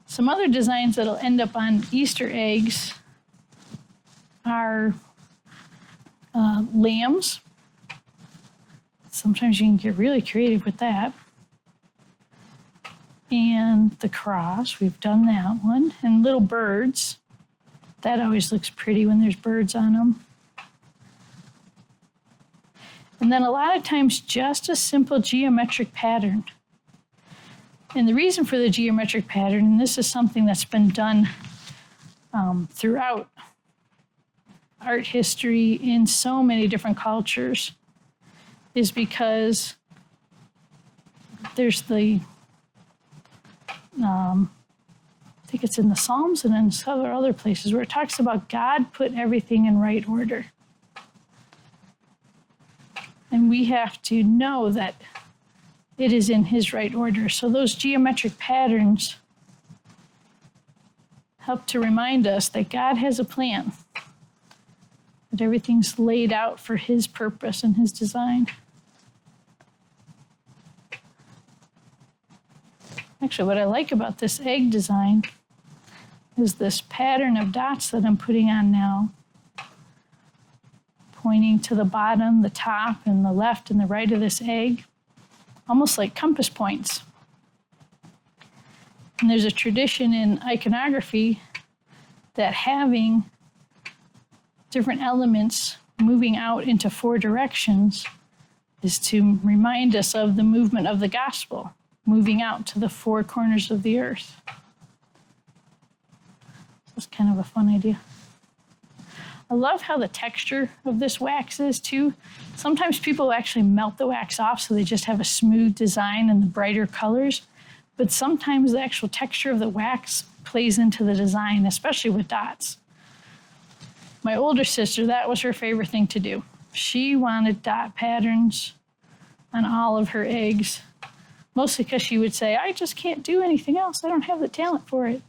Speaker 2: Some other designs that'll end up on Easter eggs are lambs. Sometimes you can get really creative with that. And the cross, we've done that one. And little birds. That always looks pretty when there's birds on them. And then a lot of times just a simple geometric pattern. And the reason for the geometric pattern, and this is something that's been done throughout art history in so many different cultures, is because there's the, I think it's in the Psalms and in several other places where it talks about God put everything in right order. And we have to know that it is in his right order. So those geometric patterns help to remind us that God has a plan, that everything's laid out for his purpose and his design. Actually, what I like about this egg design is this pattern of dots that I'm putting on now, pointing to the bottom, the top, and the left and the right of this egg, almost like compass points. And there's a tradition in iconography that having different elements moving out into four directions is to remind us of the movement of the gospel, moving out to the four corners of the earth. That's kind of a fun idea. I love how the texture of this wax is too. Sometimes people actually melt the wax off so they just have a smooth design and the brighter colors. But sometimes the actual texture of the wax plays into the design, especially with dots. My older sister, that was her favorite thing to do. She wanted dot patterns on all of her eggs, mostly because she would say, I just can't do anything else. I don't have the talent for it.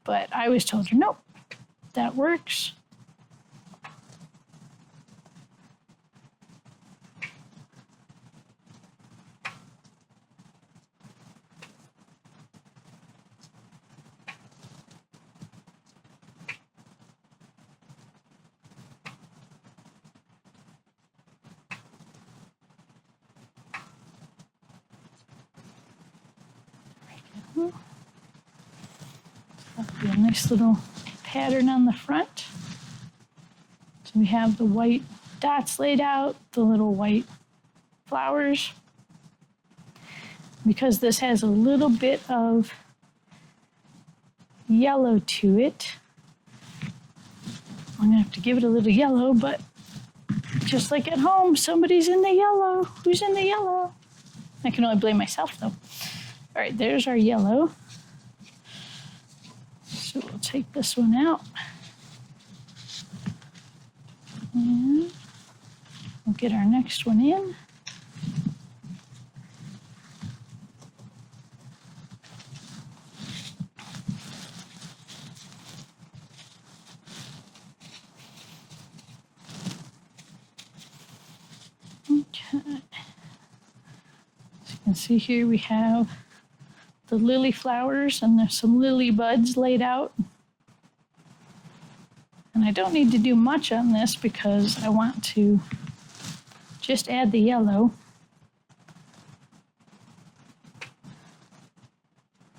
Speaker 2: But I always told her, nope, that works. That'll be a nice little pattern on the front. So we have the white dots laid out, the little white flowers. Because this has a little bit of yellow to it, I'm going to have to give it a little yellow, but just like at home, somebody's in the yellow. Who's in the yellow? I can only blame myself, though. All right, there's our yellow. So we'll take this one out. And we'll get our next one in. Okay. As you can see here, we have the lily flowers, and there's some lily buds laid out. And I don't need to do much on this because I want to just add the yellow.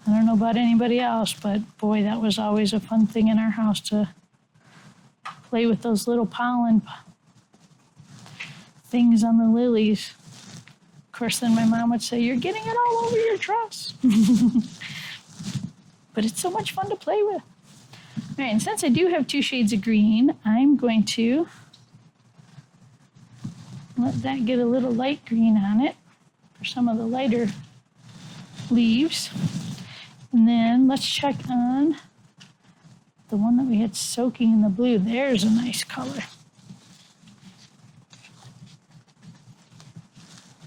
Speaker 2: I don't know about anybody else, but boy, that was always a fun thing in our house to play with those little pollen things on the lilies. Of course, then my mom would say, "You're getting it all over your dress." But it's so much fun to play with. All right, and since I do have 2 shades of green, I'm going to let that get a little light green on it for some of the lighter leaves. And then let's check on the one that we had soaking in the blue. There's a nice color.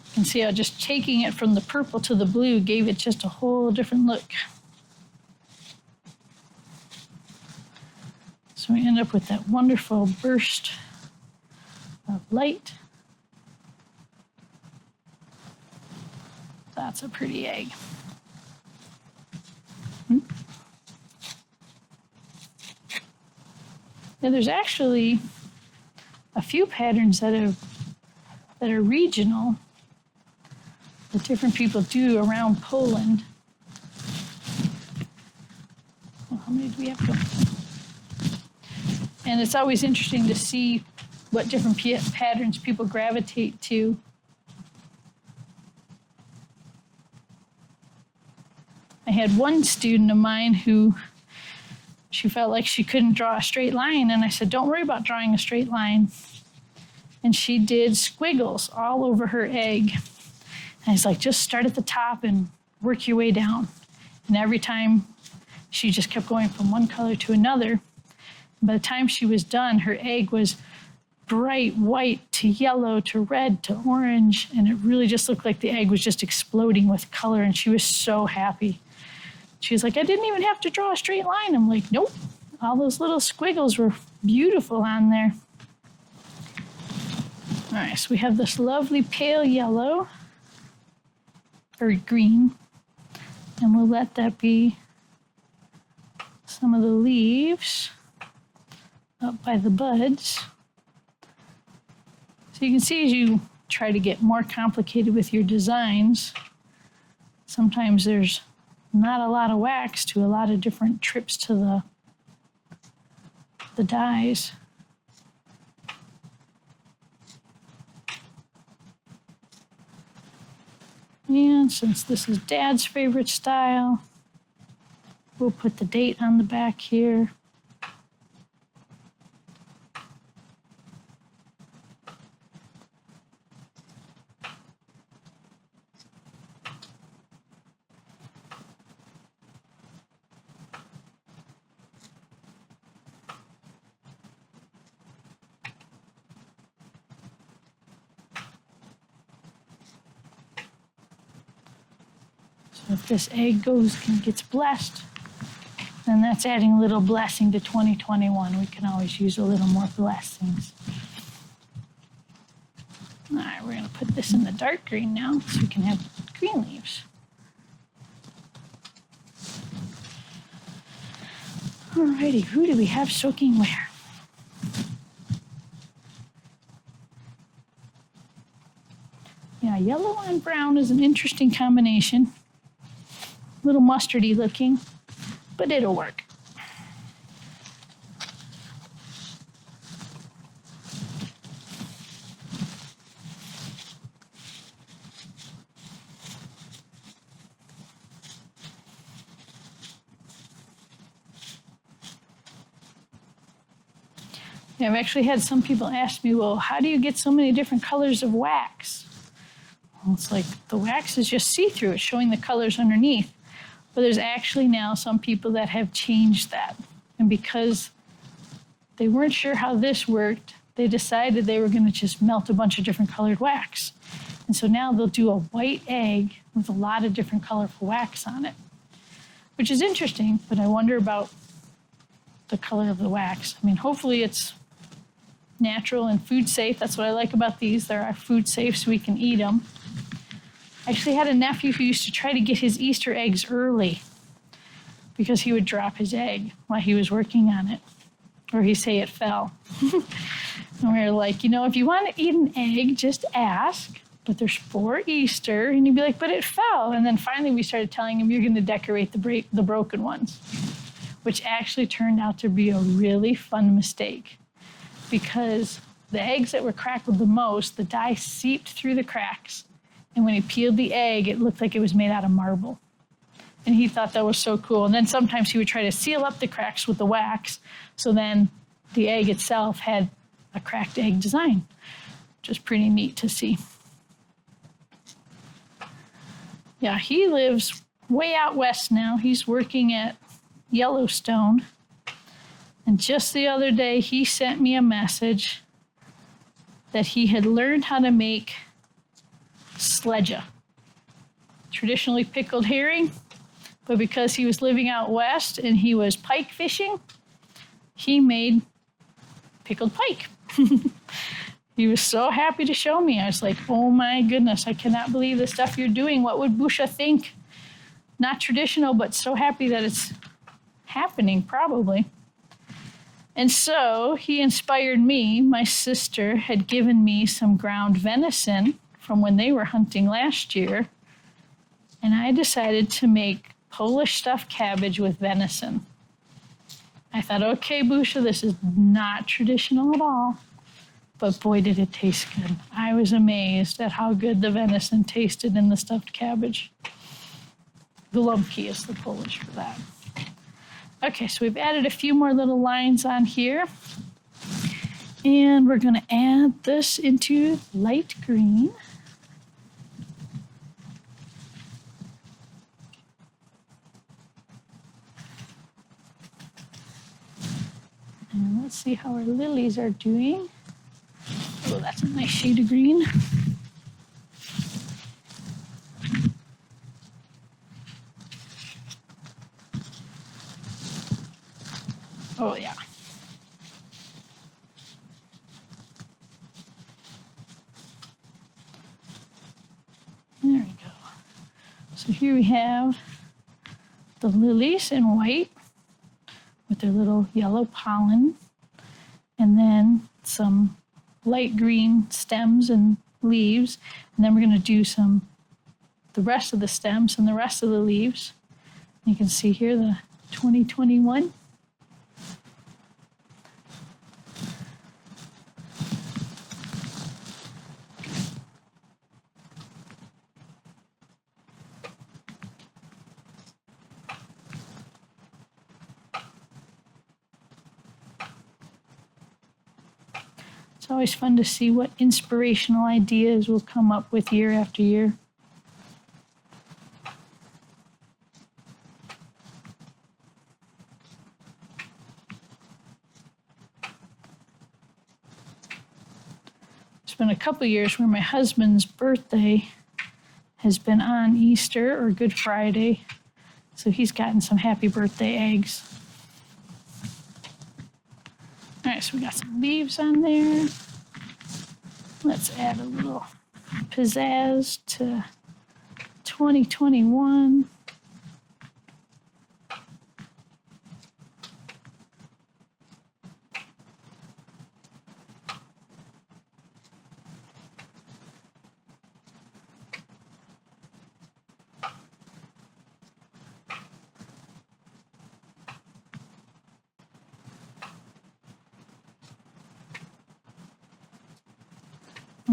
Speaker 2: You can see how just taking it from the purple to the blue gave it just a whole different look. So we end up with that wonderful burst of light. That's a pretty egg. Now there's actually a few patterns that are regional that different people do around Poland. Well, how many do we have to? And it's always interesting to see what different patterns people gravitate to. I had one student of mine who she felt like she couldn't draw a straight line, and I said, "Don't worry about drawing a straight line." And she did squiggles all over her egg. And I was like, "Just start at the top and work your way down." And every time she just kept going from one color to another. By the time she was done, her egg was bright white to yellow to red to orange, and it really just looked like the egg was just exploding with color, and she was so happy. She was like, "I didn't even have to draw a straight line." I'm like, "Nope, all those little squiggles were beautiful on there." All right, so we have this lovely pale yellow, or green, and we'll let that be some of the leaves up by the buds. So you can see as you try to get more complicated with your designs, sometimes there's not a lot of wax to a lot of different trips to the dyes. And since this is Dad's favorite style, we'll put the date on the back here. If this egg gets blessed, then that's adding a little blessing to 2021. We can always use a little more blessings. All right, we're going to put this in the dark green now so we can have green leaves. All righty, who do we have soaking where? Yeah, yellow on brown is an interesting combination. A little mustardy looking, but it'll work. Yeah, I've actually had some people ask me, "Well, how do you get so many different colors of wax?" Well, it's like the wax is just see-through. It's showing the colors underneath. But there's actually now some people that have changed that. And because they weren't sure how this worked, they decided they were going to just melt a bunch of different colored wax. And so now they'll do a white egg with a lot of different colorful wax on it, which is interesting, but I wonder about the color of the wax. I mean, hopefully it's natural and food safe. That's what I like about these. They are food safe so we can eat them. I actually had a nephew who used to try to get his Easter eggs early because he would drop his egg while he was working on it, or he'd say it fell. And we were like, if you want to eat an egg, just ask, but there's for Easter. And he'd be like, "But it fell." And then finally we started telling him, "You're going to decorate the broken ones," which actually turned out to be a really fun mistake because the eggs that were crackled the most, the dye seeped through the cracks. And when he peeled the egg, it looked like it was made out of marble. And he thought that was so cool. And then sometimes he would try to seal up the cracks with the wax. So then the egg itself had a cracked egg design, which is pretty neat to see. Yeah, he lives way out west now. He's working at Yellowstone. And just the other day, he sent me a message that he had learned how to make sledja, traditionally pickled herring. But because he was living out west and he was pike fishing, he made pickled pike. He was so happy to show me. I was like, oh my goodness, I cannot believe the stuff you're doing. What would Busha think? Not traditional, but so happy that it's happening, probably. And so he inspired me. My sister had given me some ground venison from when they were hunting last year. And I decided to make Polish stuffed cabbage with venison. I thought, okay, Busha, this is not traditional at all. But boy, did it taste good. I was amazed at how good the venison tasted in the stuffed cabbage. Golubki is the Polish for that. Okay, so we've added a few more little lines on here. And we're going to add this into light green. And let's see how our lilies are doing. Oh, that's a nice shade of green. Oh, yeah. There we go. So here we have the lilies in white with their little yellow pollen, and then some light green stems and leaves. And then we're going to do the rest of the stems and the rest of the leaves. You can see here the 2021. It's always fun to see what inspirational ideas we'll come up with year after year. It's been a couple years where my husband's birthday has been on Easter or Good Friday, so he's gotten some happy birthday eggs. All right, so we got some leaves on there. Let's add a little pizzazz to 2021.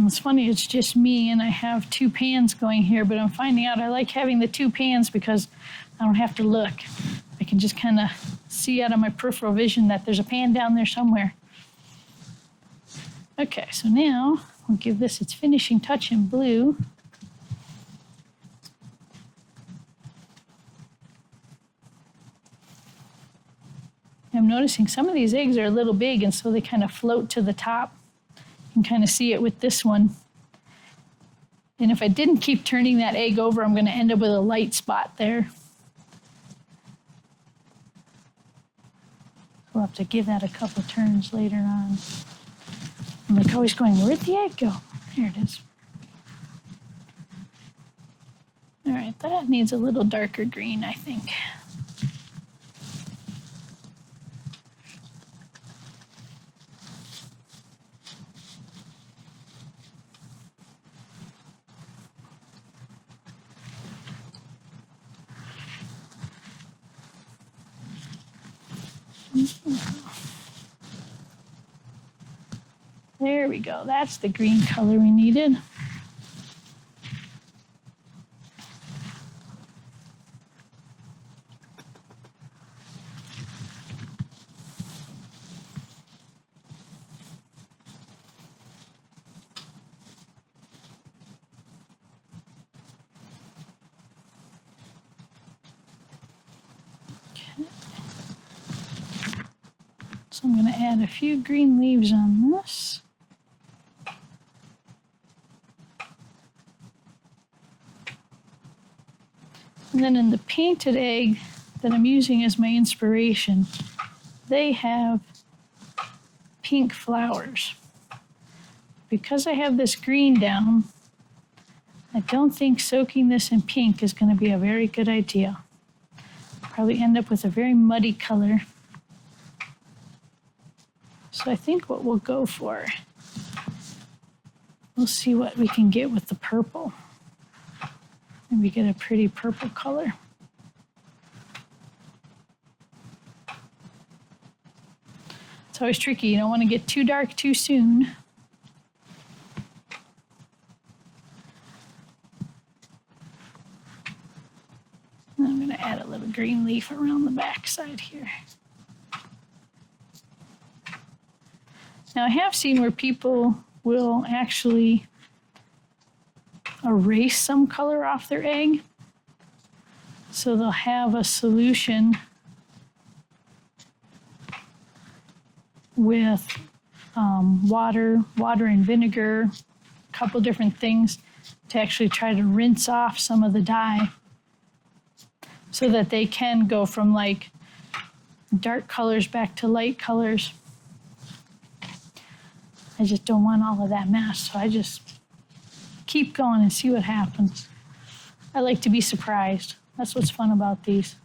Speaker 2: It's funny, it's just me, and I have two pans going here, but I'm finding out I like having the two pans because I don't have to look. I can just kind of see out of my peripheral vision that there's a pan down there somewhere. Okay, so now we'll give this its finishing touch in blue. I'm noticing some of these eggs are a little big, and so they kind of float to the top. You can kind of see it with this one. And if I didn't keep turning that egg over, I'm going to end up with a light spot there. We'll have to give that a couple turns later on. I'm like always going, where'd the egg go? There it is. All right, that needs a little darker green, I think. There we go. That's the green color we needed. So I'm going to add a few green leaves on this. And then in the painted egg that I'm using as my inspiration, they have pink flowers. Because I have this green down, I don't think soaking this in pink is going to be a very good idea. Probably end up with a very muddy color. So I think what we'll go for, we'll see what we can get with the purple. Maybe get a pretty purple color. It's always tricky. You don't want to get too dark too soon. And I'm going to add a little green leaf around the back side here. Now I have seen where people will actually erase some color off their egg. So they'll have a solution with water and vinegar, a couple different things to actually try to rinse off some of the dye so that they can go from like dark colors back to light colors. I just don't want all of that mess, so I just keep going and see what happens. I like to be surprised. That's what's fun about these.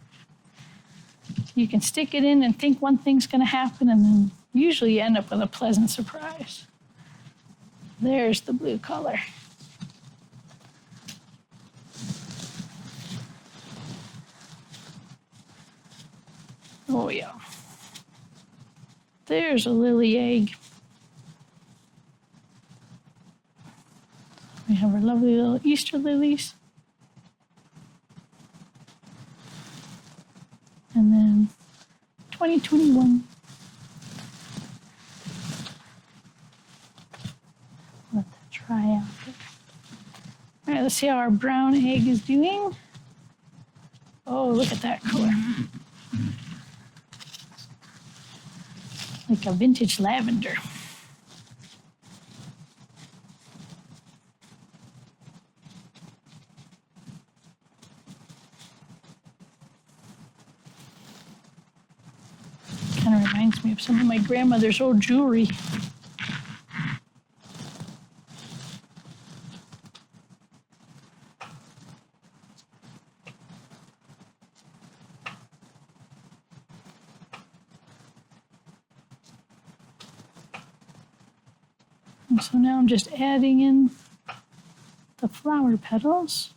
Speaker 2: You can stick it in and think one thing's going to happen, and then usually you end up with a pleasant surprise. There's the blue color. Oh yeah. There's a lily egg. We have our lovely little Easter lilies. And then 2021. Let that dry out there. All right, let's see how our brown egg is doing. Oh, look at that color. Like a vintage lavender. Kind of reminds me of some of my grandmother's old jewelry. And so now I'm just adding in the flower petals.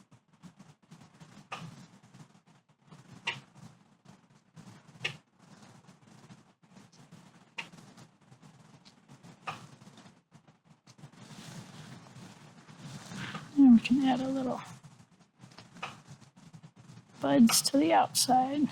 Speaker 2: And we can add a little buds to the outside.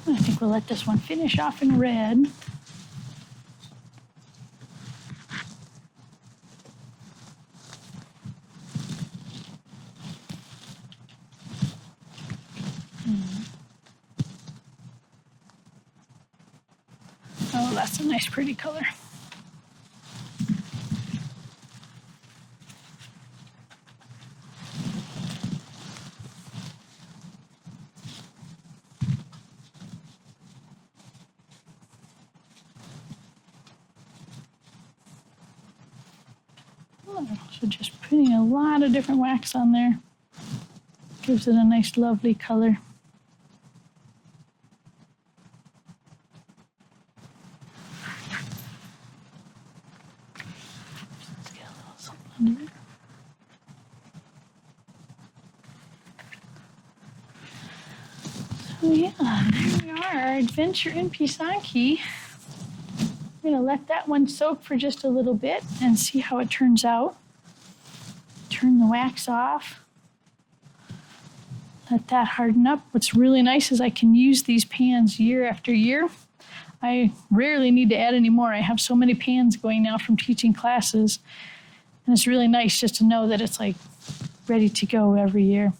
Speaker 2: I think we'll let this one finish off in red. Oh, that's a nice pretty color. So just putting a lot of different wax on there. Gives it a nice lovely color. Let's get a little something under there. So yeah, there we are, our adventure in Pisanki. I'm going to let that one soak for just a little bit and see how it turns out. Turn the wax off. let that harden up. What's really nice is I can use these pans year after year. I rarely need to add any more. I have so many pans going now from teaching classes. And it's really nice just to know that it's like ready to go every year.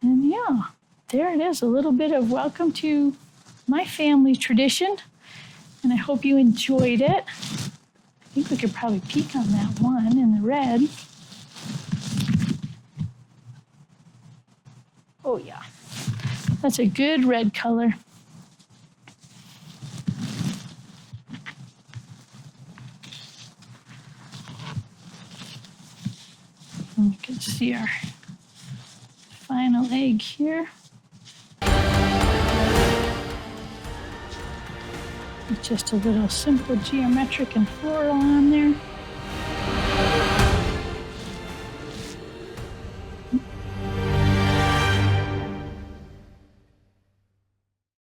Speaker 2: And yeah, there it is, a little bit of welcome to my family tradition. And I hope you enjoyed it. I think we could probably peek on that one in the red. Oh yeah, that's a good red color. And you can see our final egg here. With just a little simple geometric and floral on there.